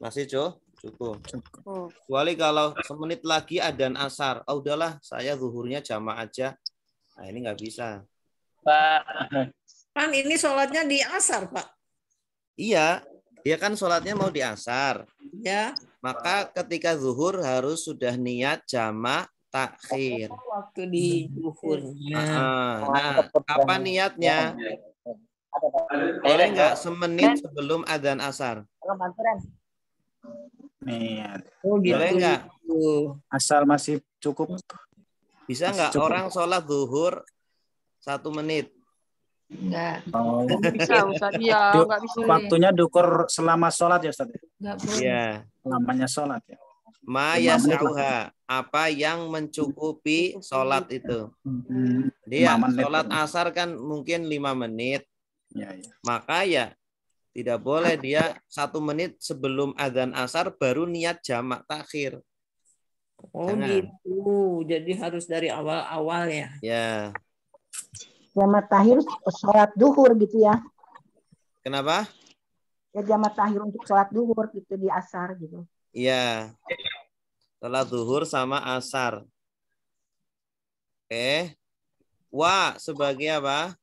Masih cukup. Kecuali kalau semenit lagi adzan asar. Oh udahlah saya zuhurnya jamak aja. Nah ini nggak bisa. Pak. Kan ini sholatnya di asar, Pak. Iya, dia kan sholatnya mau di asar. Ya. Maka ketika zuhur harus sudah niat jamak takhir. Waktu di zuhur. Nah, apa niatnya? Boleh nggak semenit sebelum adzan asar? Niat. Boleh nggak? Asal masih cukup. Bisa nggak orang sholat zuhur 1 menit? Enggak. Bisa, Ustaz. Iya, enggak bisa. Waktunya diukur selama sholat ya, Ustaz? Enggak boleh. Iya. Lamanya sholat ya. Ma yas'uha, apa yang mencukupi sholat itu. Dia sholat asar kan mungkin 5 menit. Ya. Maka ya tidak boleh dia 1 menit sebelum adzan asar baru niat jamak takhir. Oh gitu. Jadi harus dari awal-awal ya. Ya. Jamak takhir sholat duhur gitu ya. Kenapa? Ya jamak takhir untuk sholat duhur gitu di asar gitu. Iya. Sholat zuhur sama asar. Wa sebagai apa?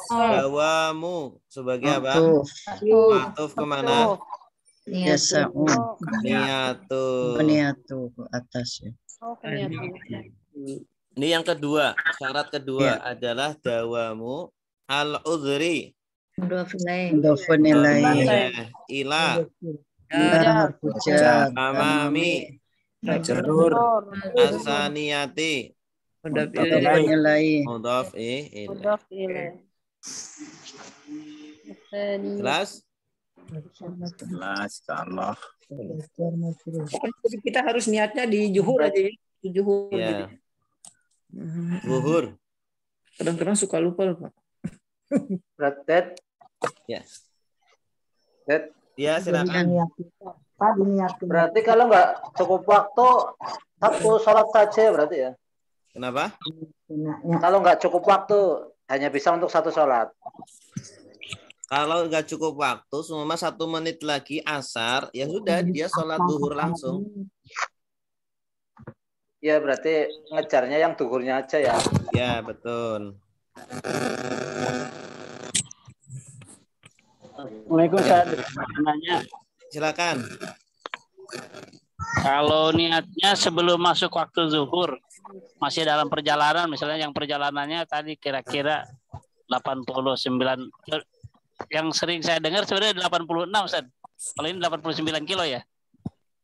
Dawamu sebagai apa? Atuf kemana? Yasa'u. Niatu Niatu ke atas ya. Ini yang kedua, syarat kedua adalah dawamu al-udhri. Mudhafun ilaih. Ila Jar. amami Majrur. asaniyati Mudhafun ilaih. mudhaf ilaih. Jelas? Jelas Allah. Jadi kita harus niatnya di juhur aja ya. Di juhur. Ya. Gitu. Zuhur. Kadang-kadang suka lupa Pak. Berarti Ya. Ya, silakan. Pak diniatin. berarti kalau nggak cukup waktu satu sholat saja berarti ya. Kenapa? Kalau nggak cukup waktu hanya bisa untuk satu sholat. Kalau nggak cukup waktu, semua 1 menit lagi asar, ya sudah dia sholat duhur langsung. Ya berarti ngejarnya yang duhurnya aja ya. Ya, betul. Assalamualaikum, saya nanya. Silakan. Kalau niatnya sebelum masuk waktu zuhur, masih dalam perjalanan, misalnya yang perjalanannya tadi kira-kira 89, yang sering saya dengar sebenarnya 86, Ustaz. Kalau ini 89 kilo ya?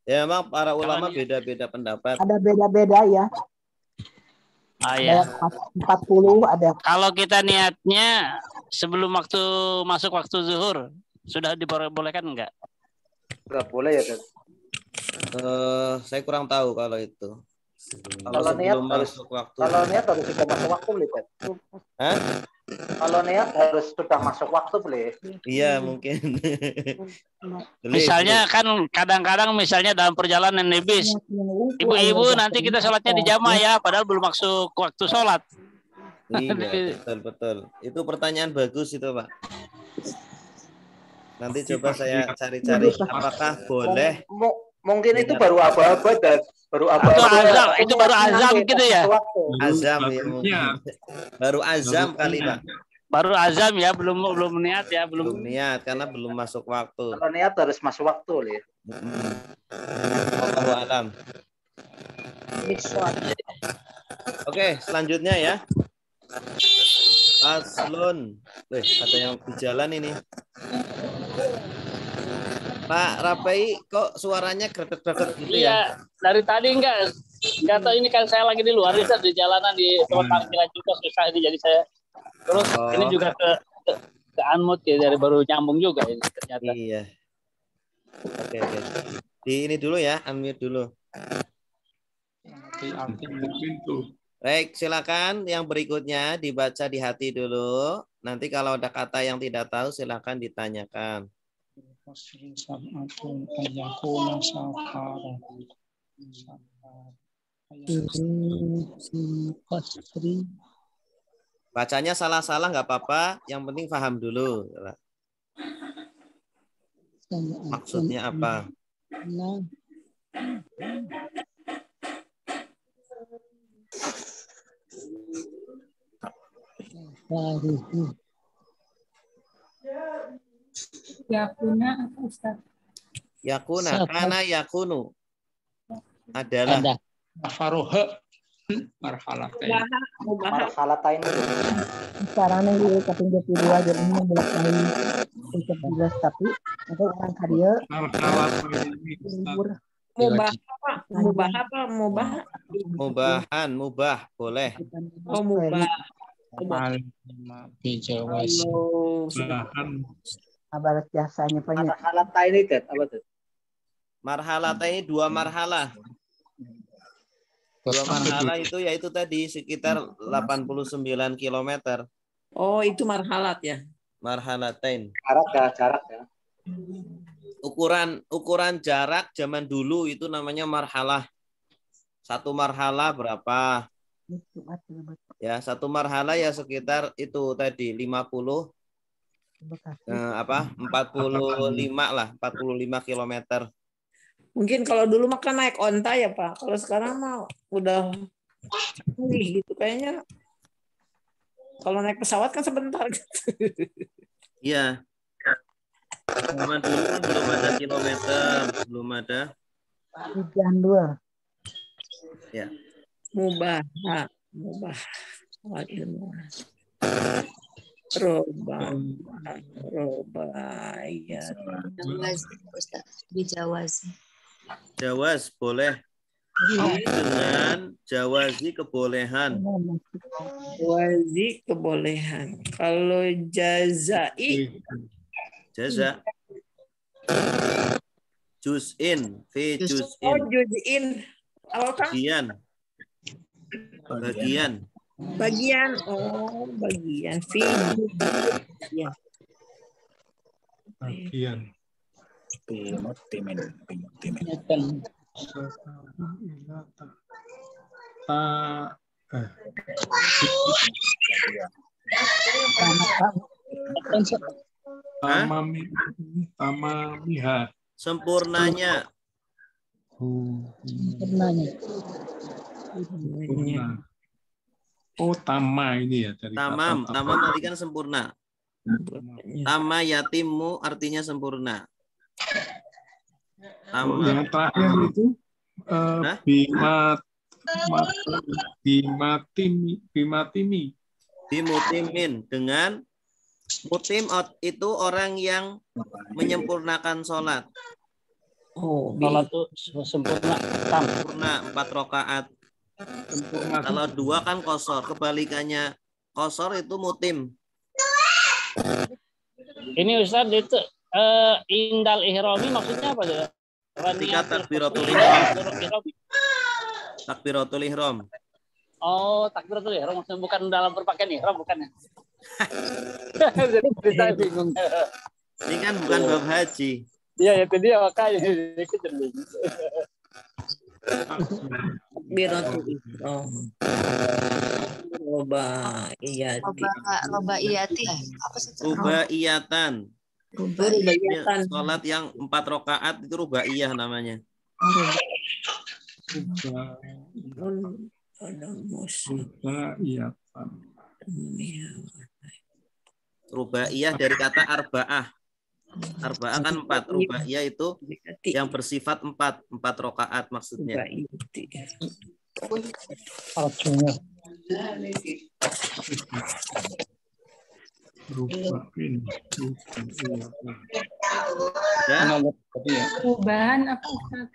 Ya, memang para ulama beda-beda pendapat. Ada beda-beda ya. Ah ya. 40 ada. Kalau kita niatnya sebelum masuk waktu zuhur, sudah diperbolehkan enggak? Nggak boleh ya, Dad. Saya kurang tahu kalau itu. Kalau niat harus masuk waktu. Kalau niat harus sudah masuk waktu boleh, Dad. Hah? Kalau niat harus sudah masuk waktu boleh. Iya, mungkin. Misalnya kan kadang-kadang misalnya dalam perjalanan nih bis, ibu-ibu nanti kita sholatnya di jamaah ya, padahal belum masuk waktu sholat. Iya, betul. Itu pertanyaan bagus itu, Pak. Nanti coba saya cari-cari apakah boleh. Mungkin itu baru aba-aba dan baru aba-aba. Itu baru azam gitu ya. Azam ya mungkin. Baru azam kali, Pak. Baru azam ya, belum niat ya, belum niat karena belum masuk waktu. Kalau niat harus masuk waktu, ya. Allahu a'lam. Oke, selanjutnya ya. Paslon. Ada yang di jalan ini. Pak Rapai, kok suaranya greget-greget gitu ya? Iya, dari tadi enggak tahu, ini kan saya lagi di luar, di jalanan di tempat parkiran juga susah ini, jadi saya terus ini juga ke unmute ya, dari baru nyambung juga ini ternyata. Iya. Oke. Di ini dulu ya, unmute dulu. Baik, silakan yang berikutnya dibaca di hati dulu. Nanti kalau ada kata yang tidak tahu silakan ditanyakan. Bacanya salah-salah nggak apa-apa, yang penting paham dulu. Maksudnya apa? Yakuna apa Ustaz? Yakuna, kana yakunu. Adalah. Faruha marhalatain. Marhalatain. Caranya dia kaping 22 jadi ini belas kali 11 tapi atau orang karya mubah boleh. Oh, mubah. Abarat jasanya banyak. Marhalatain itu apa tuh? Marhalatain 2 marhalah. 2 marhalah itu yaitu tadi sekitar 89 km. Oh, itu marhalat ya. Marhalatain. Jarak ya. Ukuran jarak zaman dulu itu namanya marhalah. 1 marhalah berapa? Ya, 1 marhalah ya sekitar itu tadi 45 lah, 45 km. Mungkin kalau dulu mah kan naik onta ya Pak. Kalau sekarang mah udah canggih gitu kayaknya. Kalau naik pesawat kan sebentar gitu. Iya. Zaman dulu kan belum ada kilometer, belum ada. Hujan 2. Ya. Mubah. Mubah. Ilmu. Robaiyat. Dijawaz. Jawaz boleh. Dengan jawazi kebolehan. Jawazi kebolehan. Kalau jazai. Jaza. Juz'in. Fi juz'in. Oh, juz'in. Apa kan? Bagian. Bagian. Oh, bagian. Fi juz'in. Bagian. Tamamiha. Sempurnanya. Sempurna. Oh, tama ini ya dari Tamam. kata Tamam arti kan sempurna. Tama yatimmu artinya sempurna. Yang terakhir itu bimutimin dengan mutim itu orang yang menyempurnakan sholat. Oh, sholat itu sempurna. Sempurna 4 rakaat. Kalau 2 kan qashar, kebalikannya qashar itu mutim. Ini Ustaz itu indal ihrami maksudnya apa ya? Ketika takbiratul ihram. Takbiratul ihram. Oh, takbiratul ihram maksudnya bukan dalam berpakaian ihram bukan ya? Jadi kita bingung. Ini kan bukan bab haji. Iya, itu dia makanya. Takbiratul ihram. Robaiyati. Apa sih? Rubaiyatan. Rubaiyatan. Salat yang 4 rakaat itu rubaiyah namanya. Rubaiyah dari kata arba'ah. Arba'ah kan 4. Rubaiyah itu yang bersifat 4 rakaat maksudnya. Perubahan apa Ustaz?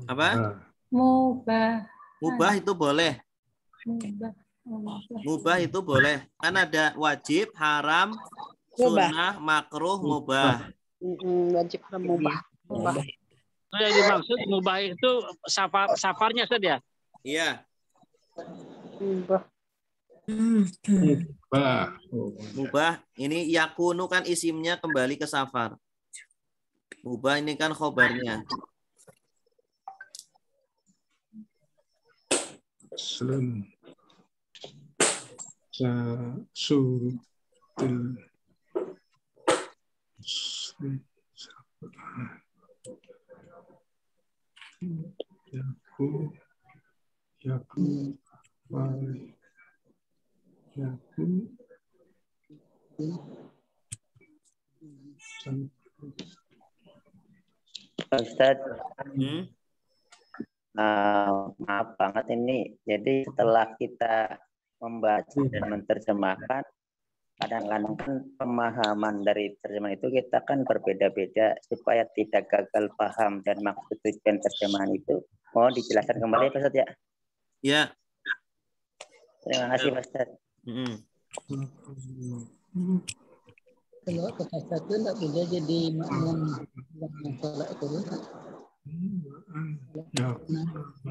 Apa? Mubah itu boleh. Mubah itu boleh. Kan ada wajib, haram, sunnah, makruh, mubah. Wajib haram mubah. Itu yang dimaksud mubah itu safarnya Ustaz ya? Iya. Mubah ini yakunu kan isimnya kembali ke safar. Mubah ini kan khobarnya. Selain Ustaz, maaf banget ini. Jadi setelah kita membaca dan menerjemahkan, kadang-kadang kan pemahaman dari terjemahan itu kita kan berbeda-beda supaya tidak gagal paham dan maksud tujuan terjemahan itu. Mau dijelaskan kembali Pak Ustaz ya? Ya. Terima kasih Pak Ustaz. Kalau kata satu tidak boleh jadi makmum yang sholat itu.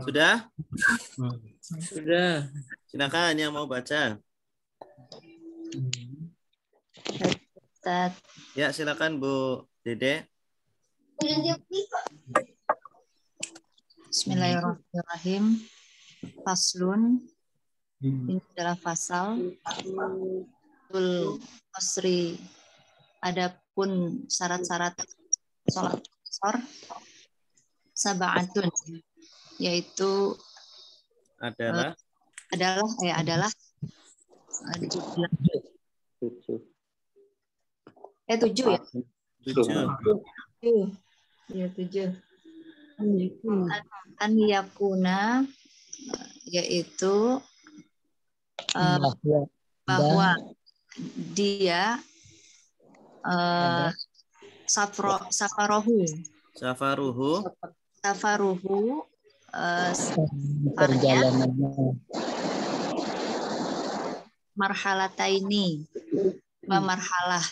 Sudah? Sudah. Silakan yang mau baca. Ya, silakan Bu Dede. Bismillahirrahmanirrahim. Faslun. Ini adalah fasal. Tul qasri. Adapun syarat-syarat sholat qasar sab'atun, yaitu adalah 7 ya. 7. Ya, 7. An yakuna yaitu bahwa dia safaruhu perjalanannya marhalataini wa marhalah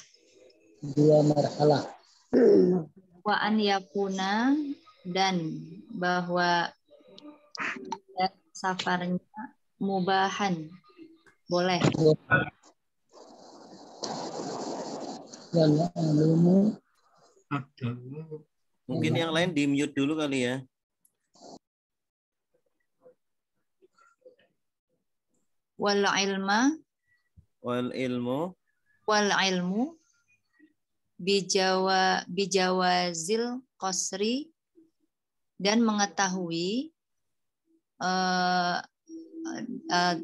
dua marhalah wa an yakuna dan bahwa safarnya mubahan boleh. Mungkin yang lain di mute dulu kali ya. Wal ilmu bijawazil qasri dan mengetahui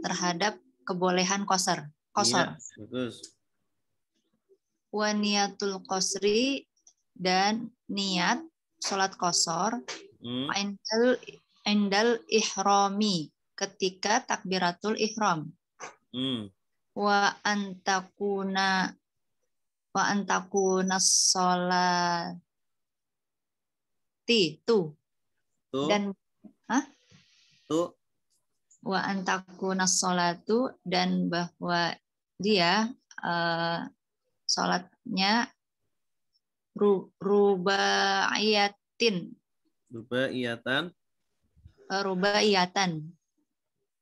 terhadap kebolehan qasar. Iya, bagus. Wa niyatul qasri dan niat sholat qasar indal ihrami ketika takbiratul ihram. Wa antakuna sholati dan wa antakuna sholatu dan bahwa dia sholatnya rubaiyatan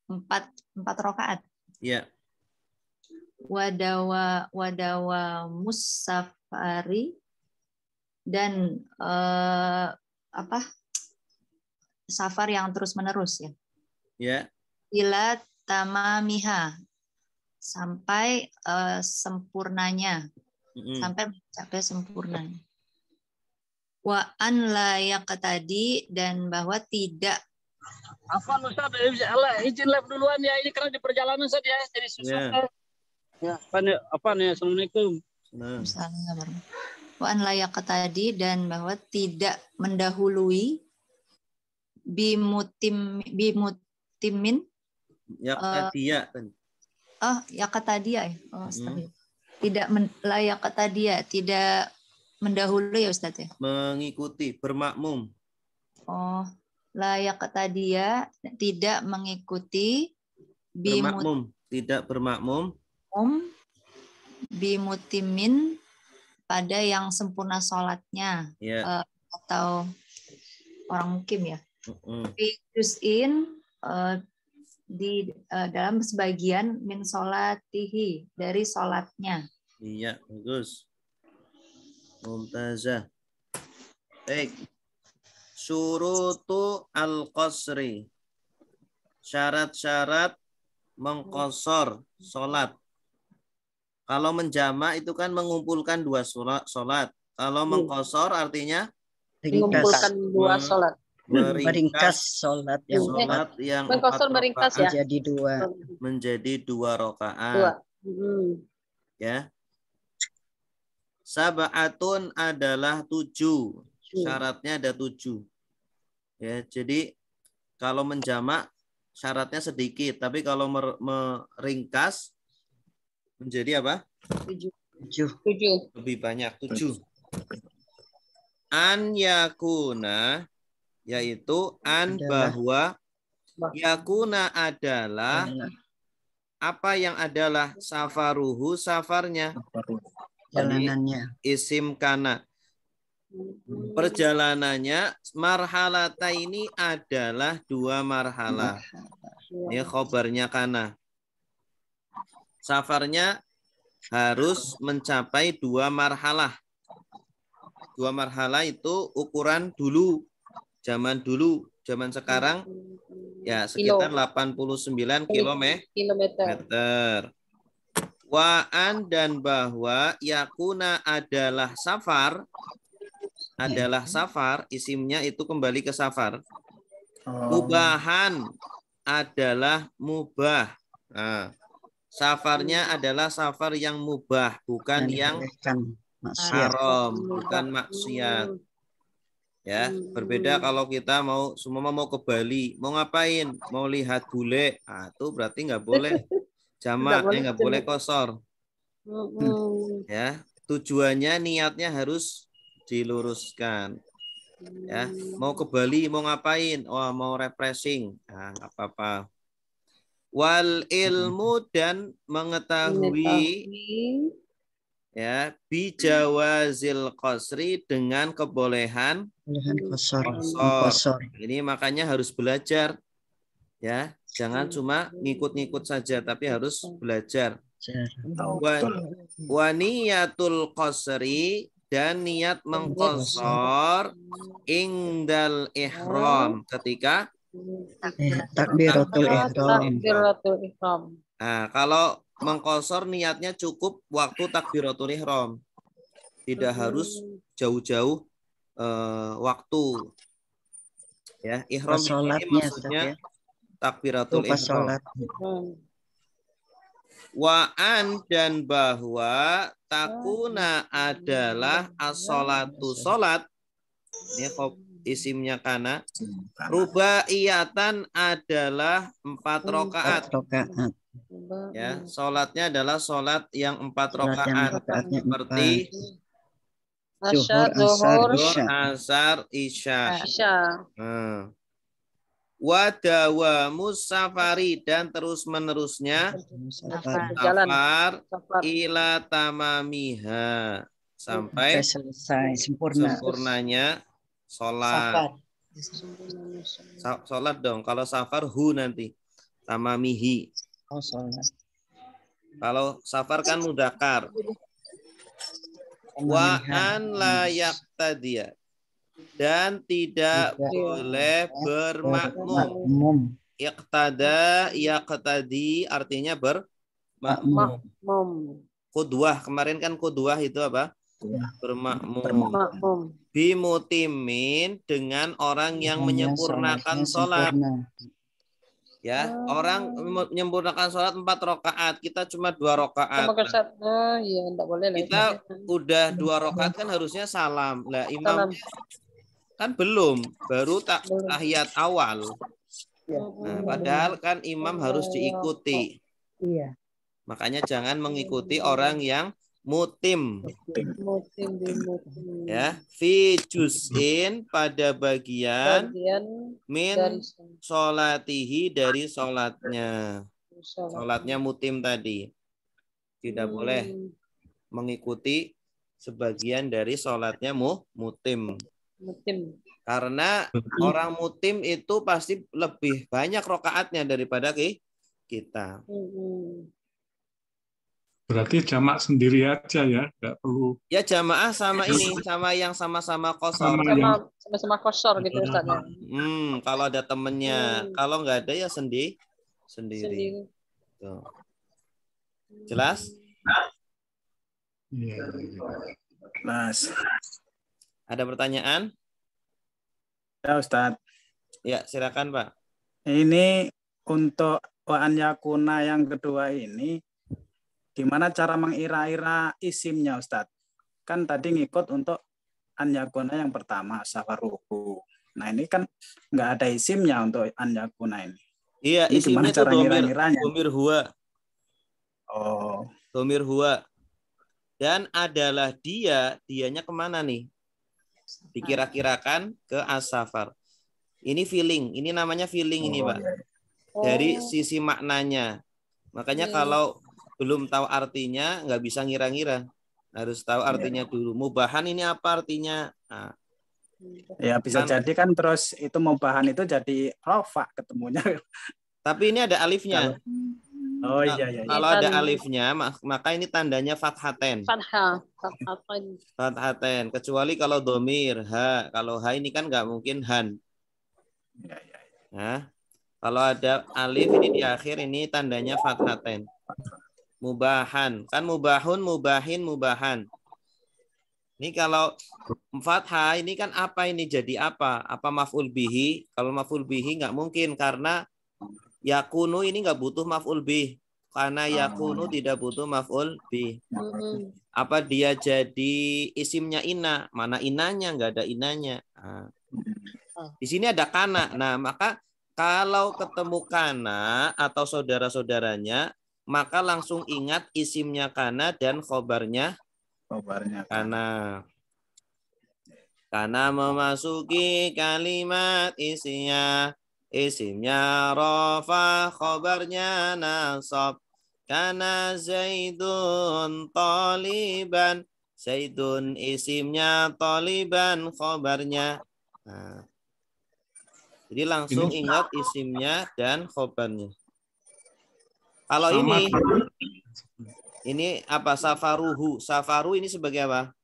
4 rakaat. Ya. Wadawa musafari dan safar yang terus menerus ya. Ya. Ila tamamiha sampai sempurnanya. Sampai mencapai sempurnanya. Wa an la yaqtadi dan bahwa tidak Afwan Ustaz, izin live duluan ya, ini karena di perjalanan Ustaz ya, jadi susah. Ya, apa nih? Assalamualaikum. Wa an la yaqtadi dan bahwa tidak mendahului bimutimin yaqtadiya. Yaqtadiya ya. Tidak layak kata dia, tidak mendahului ya Ustaz ya. Mengikuti, bermakmum. Layak kata dia tidak mengikuti bermakmum, tidak bermakmum. Bimutimin pada yang sempurna sholatnya atau orang mukim ya. Juz'in di dalam sebagian min sholatihi dari sholatnya. Iya, bagus. Mumtazah. Baik. Syurutu al-qasri. Syarat-syarat mengqasar sholat. Kalau menjamak itu kan mengumpulkan 2 sholat. Kalau mengqasar artinya mengumpulkan 2 sholat. Meringkas sholat yang mengqasar meringkas ya menjadi 2 rakaat. Ya. Sab'atun adalah 7. Syaratnya ada 7. Ya, jadi kalau menjamak syaratnya sedikit, tapi kalau meringkas menjadi apa? 7. Lebih banyak 7. An yakuna yaitu bahwa yakuna adalah apa yang adalah safaruhu safarnya jalanannya isim kana perjalanannya marhalata ini adalah 2 marhalah ya khobarnya kana safarnya harus mencapai 2 marhalah. 2 marhalah itu ukuran dulu. Zaman dulu, zaman sekarang ya sekitar 89 kilometer. Wa'an dan bahwa yakuna adalah safar, isimnya itu kembali ke safar. Mubahan adalah mubah. Nah, safarnya adalah safar yang mubah, bukan yang haram, bukan maksiat. Ya, berbeda kalau kita semua mau ke Bali, mau ngapain? Mau lihat bule, itu berarti nggak boleh jamak, nggak boleh kosor. Ya, tujuannya niatnya harus diluruskan. Ya, mau ke Bali, mau ngapain? Oh, mau refreshing. Nah, nggak apa-apa. Wal ilmu dan mengetahui ya bijawazil qasri dengan kebolehan kosor. Ini makanya harus belajar ya, jangan cuma ngikut-ngikut saja tapi harus belajar. Wa niyatul qasri dan niat mengkosor ingdal ihram ketika takbiratul ihram. Nah, kalau mengkosor niatnya cukup waktu takbiratul ihram. Tidak harus jauh-jauh waktu. Ya, ihram ini maksudnya takbiratul ihram. Wa'an dan bahwa takuna adalah as-sholatu salat. Ini isimnya kana. Rubaiyatan adalah 4 rakaat. Ya, sholatnya adalah sholat yang 4 rakaat seperti zuhur, asar, isya. Wadawa musafari dan terus menerusnya safar ila tamamiha sampai selesai sempurnanya sholat. Sholat dong. Kalau safar nanti tamamihi. Kalau safar kan mudakar. Wa an la yaqtadiya dan tidak boleh bermakmum. Iqtada yaqtadi artinya bermakmum. Qudwah kemarin kan qudwah itu apa? Bermakmum. Bimutimin dengan orang yang menyempurnakan sholat. Ya, orang menyempurnakan sholat 4 rakaat, kita cuma 2 rakaat. Kita udah 2 rakaat kan harusnya salam. Lah imam kan belum, baru tahiyat awal. Nah, padahal kan imam harus diikuti. Makanya jangan mengikuti orang yang mutim. Ya, fi juz'in pada bagian min sholatihi dari sholatnya. Sholatnya mutim tadi. Tidak boleh mengikuti sebagian dari sholatnya mutim. Karena orang mutim itu pasti lebih banyak rokaatnya daripada kita. Berarti jamak sendiri aja ya, nggak perlu. Ya jamaah sama ini, sama yang sama-sama kosor. Sama-sama kosor gitu Ustaz. Kalau ada temennya, kalau nggak ada ya sendiri. Tuh. Jelas? Mas. Ada pertanyaan? Ya Ustaz. Ya silakan Pak. Ini untuk wa'an yakuna yang kedua ini. Gimana cara mengira-ira isimnya Ustadz? Kan tadi ngikut untuk an yakuna yang pertama, safaruhu. Nah ini kan nggak ada isimnya untuk an yakuna ini. Iya, ini isimnya itu domir huwa. Oh. Domir huwa. Dan adalah dianya kemana nih? Dikira-kirakan ke as-safar. Ini feeling, ini namanya feeling ini Pak. Dari sisi maknanya. Makanya kalau belum tahu artinya nggak bisa ngira-ngira, harus tahu artinya dulu. Mubahan ini apa artinya? Nah, ya bisa jadi kan terus itu mubahan itu jadi rofa ketemunya. Tapi ini ada alifnya. Oh iya. Kalau ada alifnya maka ini tandanya fathaten. Fathaten. Kecuali kalau domir ha. Kalau ha ini kan nggak mungkin han. Nah, kalau ada alif ini di akhir ini tandanya fathaten. Mubahan kan mubahun mubahin mubahan. Ini kalau fathah ini kan apa ini jadi apa maf'ul bihi? Kalau maf'ul bihi nggak mungkin karena yakunu ini nggak butuh maf'ul bih. Karena yakunu tidak butuh maf'ul bih. Apa dia jadi isimnya ina? Mana inanya? Nggak ada inanya. Nah, di sini ada kana. Nah, maka kalau ketemu kana atau saudara-saudaranya, maka langsung ingat isimnya kana dan khobarnya kana. Kana memasuki kalimat isimnya rofa, khobarnya nasab. Kana Zaidun taliban. Zaidun isimnya taliban, khobarnya. Nah, jadi langsung ingat isimnya dan khobarnya. Kalau ini apa? Safaruhu. Safaru ini sebagai apa?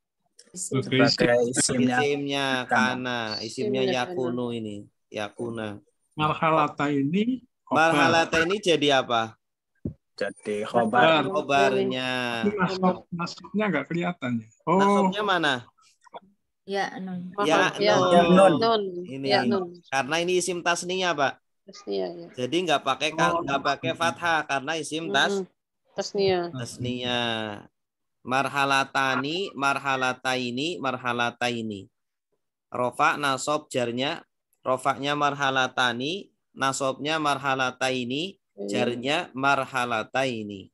Sebagai isimnya kana. Isimnya yakunu ini. Yakuna. Marhalata ini. Marhalata ini jadi apa? Jadi khobar. Khobarnya. Nasabnya nggak kelihatan. Nasabnya mana? Ya nun. Ya nun. Ini. Ya, nun. Karena ini isim tasniyah, Pak. Tasniyah, ya. Jadi nggak pakai fathah karena isim tasniyah. Marhalatani, marhalataini. Rofa nasab jarnya, rofaknya marhalatani, nasabnya marhalataini, jarnya marhalataini.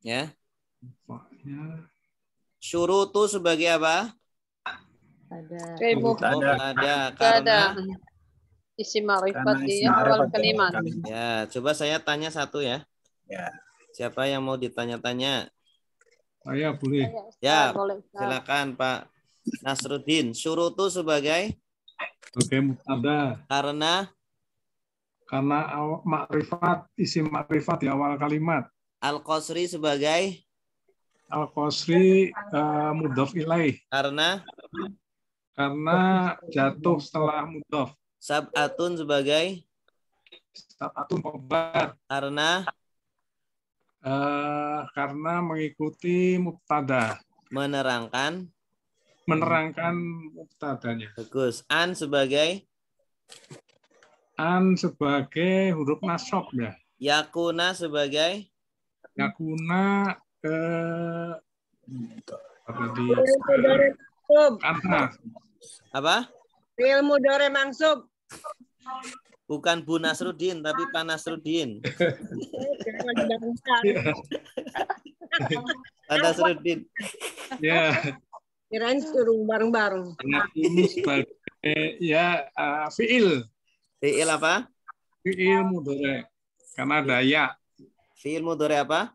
Ya. Syurutu sebagai apa? Ada karena isim ma'rifat di awal kalimat. Ya, coba saya tanya satu ya. Siapa yang mau ditanya-tanya? Saya boleh. Ya, silakan Pak Nasruddin. Syurutu sebagai mubtada. Karena makrifat, isim makrifat di awal kalimat. Al-Qasri sebagai Al-Qasri mudhof ilaih. Karena jatuh setelah mudhof. Sab'atun sebagai Sab'atun khobar. Karena mengikuti mubtada. Menerangkan mubtadanya. Bagus. An sebagai huruf nasab ya. Yakuna sebagai apa? Fi'il mudhari mansub. Bukan Bu Nasruddin tapi Pak Nasruddin. Pak Nasruddin. Ya. Kirain suruh bareng-bareng. Ini sebagai fi'il. Fi'il apa? Fi'il mudhari. Karena ada ya. Fi'il mudhari apa?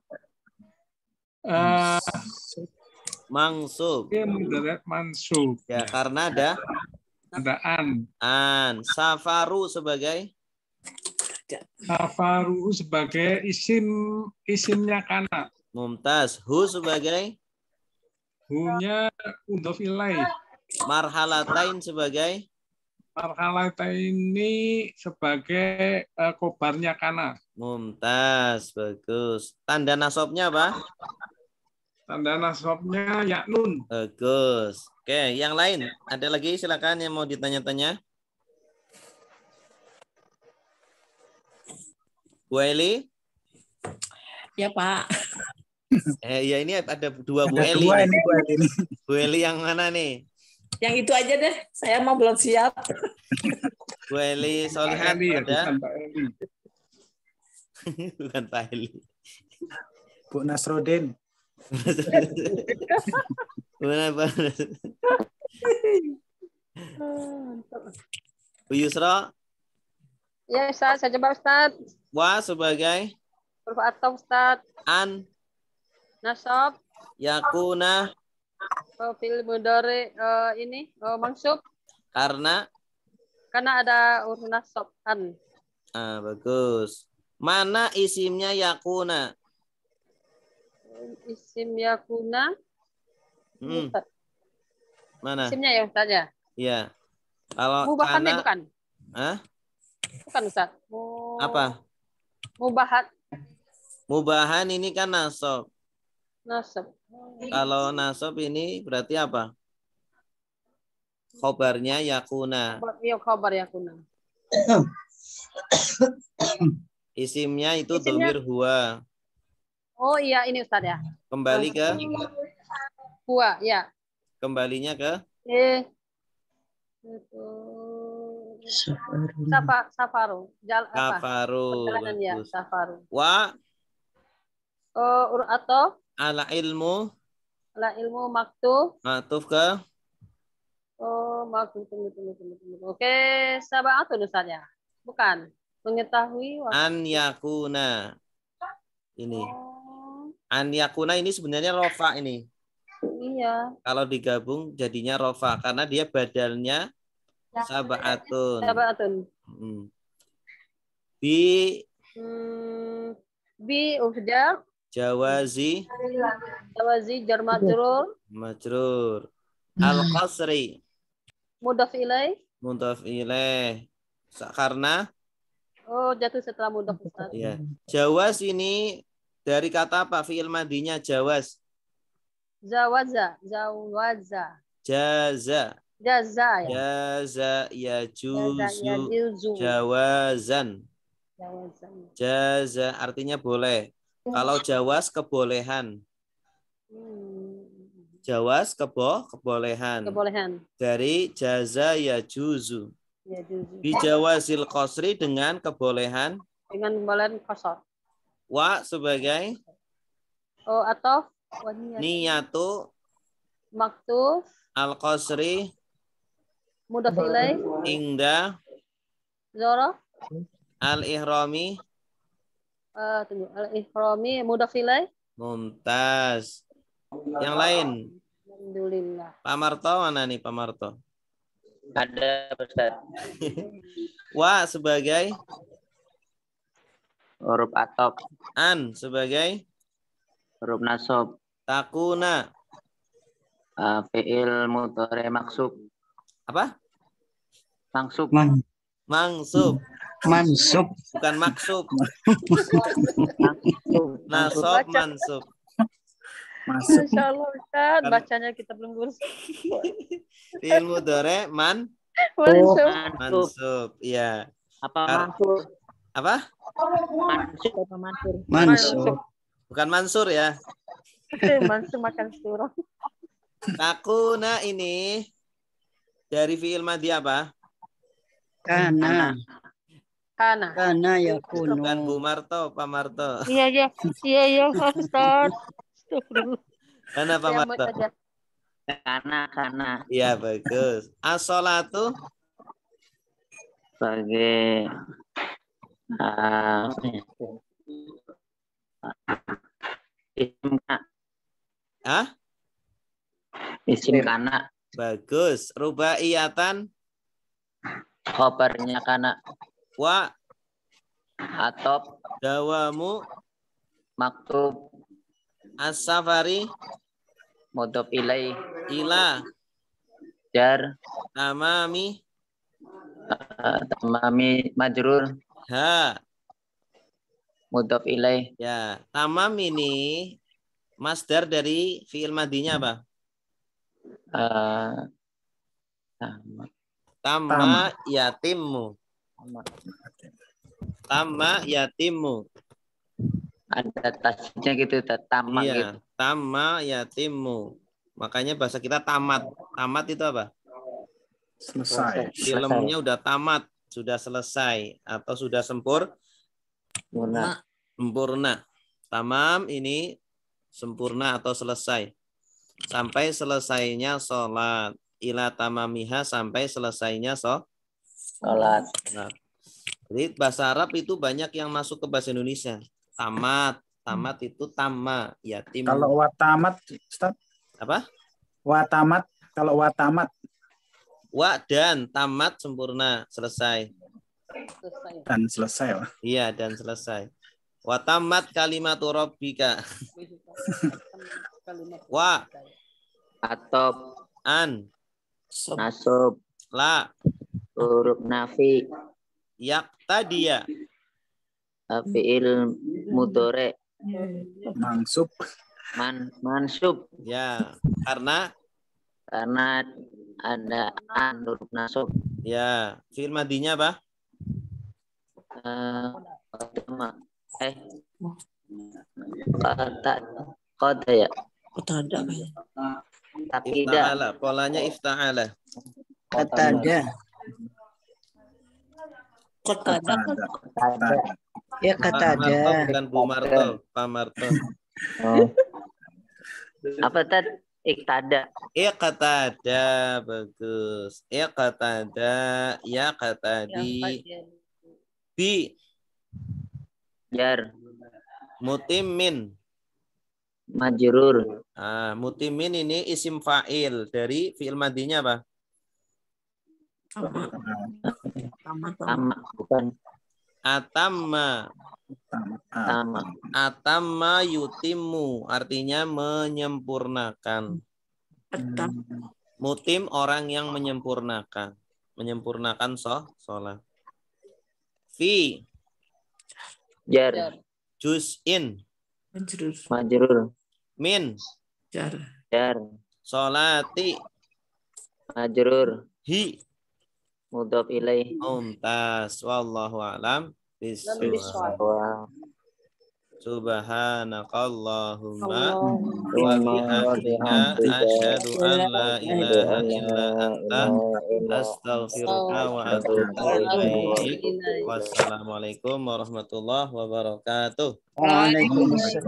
Mansub. Fi'il mudhari mansub. Ya, karena ada an. Safaru sebagai isimnya kana. Mumtaz. Hu sebagai Hu-nya mudhof ilaih. Marhalatain sebagai Marhalataini sebagai khobarnya kana. Mumtaz, bagus. Tanda nasabnya apa? Tanda nasabnya ya nun. Bagus. Oke, yang lain ada lagi silakan yang mau ditanya-tanya. Bu Eli? Ya Pak. Ya ini ada dua Bu Eli. Bu Eli yang mana nih? Yang itu aja deh. Saya mau belum siap. Bu Eli Solihat ada? Bukan Pak Eli. Bukan Pak Eli. Bu Nasruddin. Bu Yusra? Ya Ustaz, saya coba Ustaz. Wa sebagai? Huruf ataf Ustaz. An? Nasab. Yakuna? Fi'il mudhari mansub. Karena ada huruf nasab an. Bagus. Mana isimnya yakuna? Isim yakuna. Mana? Isimnya ya Ustaz ya? Iya. Kalau mubahat karena bukan? Hah? Bukan Ustaz. Apa? Mubahat. Mubahan ini kan nasab. Nasab. Kalau nasab ini berarti apa? Khobarnya yakuna. Iya, khobar yakuna. Isimnya itu Isimnya- domir huwa. Oh iya, ini Ustaz ya. Kembali ke Huwa, ya. kembalinya ke Itu Safaru. kafaru. Perjalanan ya, Bagus. Safaru. Wa Atau ala ilmu la ilmu maktub. matuf ke Maktub. Oke, sabaatun Ustaz ya. Bukan. Mengetahui an yakuna. Ini. An yakuna ini sebenarnya rofa ini. Iya. Kalau digabung jadinya rofa karena dia badalnya sabaatun. Sabaatun. Bi uhdar. Jawazi jar majrur. majrur. Al-qasri Mudhaf ilaih. mudhaf ilaih. Karena Jatuh setelah mudhaf Ustaz. ya. Jawaz ini dari kata apa? Fi'il madinya jawaz. Jaza Jaza. ya. Jaza yajuzu. Yajuzu. Jawazan. Jawazan. Jaza artinya boleh. Kalau jawaz kebolehan. Jawaz kebolehan. Dari jaza yajuzu. Bijawazil qasri dengan kebolehan. Dengan kebolehan qasar. Wa sebagai Atau niyatu maktub al-qasri mudhaf ilaih ingda zara al-ihrami al-ihrami mudhaf ilaih. Mumtaz. Yang lain. Alhamdulillah. Pak Marto mana nih Pak Marto? Ada Ustaz. Wa sebagai Huruf atop. an sebagai Huruf nasab. takuna Fi'il mudhari maksub. apa? Maksub. Mangsub. Mansub. Bukan maksub. Nasab mansub. Masya Allah Ustaz, bacanya kita belum lurus. Fi'il mudhari mansub. Iya. Apa mansur? Apa? Mansur. Bukan mansur ya. Mansur makan surah. Takuna ini dari fi'il madhi apa? Kana yakunu. Bukan Bu Marto, Pak Marto. Iya Ustaz. Kana Pak Marto. Kana. Iya bagus. As-sholatu sebagai isim kana. Bagus. Rubaiyatan Khobarnya kana. Wa atop dawamu maktub as-safari mudhaf ilaih ila jar tamami majrur ha mudhaf ilaih. Ya, tamam ini masdar dari fi'il madinya apa? Tamma yatimmu. Tamma yatimmu. Ada tasnya gitu, tamat iya, gitu. Tamma yatimmu. Makanya bahasa kita tamat. Tamat itu apa? Selesai. Filmnya udah tamat, sudah selesai atau sudah sempurna. Tamam ini sempurna atau selesai. Sampai selesainya sholat. Ila tamamiha sampai selesainya sholat. Jadi bahasa Arab itu banyak yang masuk ke bahasa Indonesia. Tamat itu tamma yatim. Kalau watamat, Ustaz? Apa? Watamat. Kalau watamat. Wa dan tamat sempurna, selesai. Dan selesai. Iya, dan selesai. Wa tamat kalimatu rabbika. Wa atop an nasab la huruf nafi yaqtadiya fi'il mudhari mansub mansub ya karena ada an huruf nasab ya fi'il madinya apa? Qada ya. Qatada kayaknya. Ifta'ala, polanya ifta'ala. Qatada. Qatada. Ya Qatada. Marto bukan Bu Marto, Pak Marto. Apa tadi? Iktada. Iqtada, bagus. Iqtada, ya qatadi. Bi. Jar. Mutimin. Majrur. Mutimin ini isim fa'il dari fi'il madinya apa? Sama, bukan. Atamma. Atamma yutimu, artinya menyempurnakan. Mutim orang yang menyempurnakan. Menyempurnakan sholat. Fi. Jar. Juz'in. Majrur. Min. Jar. Sholati. Majrur. Hi. Mudhof ilaih. Mumtaz. Wallahu a'lam bishawab. Subhanakallahumma wa bihamdika asyhadu an la ilaha illa anta astaghfiruka wa atubu ilaik. Wassalamualaikum warahmatullahi wabarakatuh. Waalaikumsalam.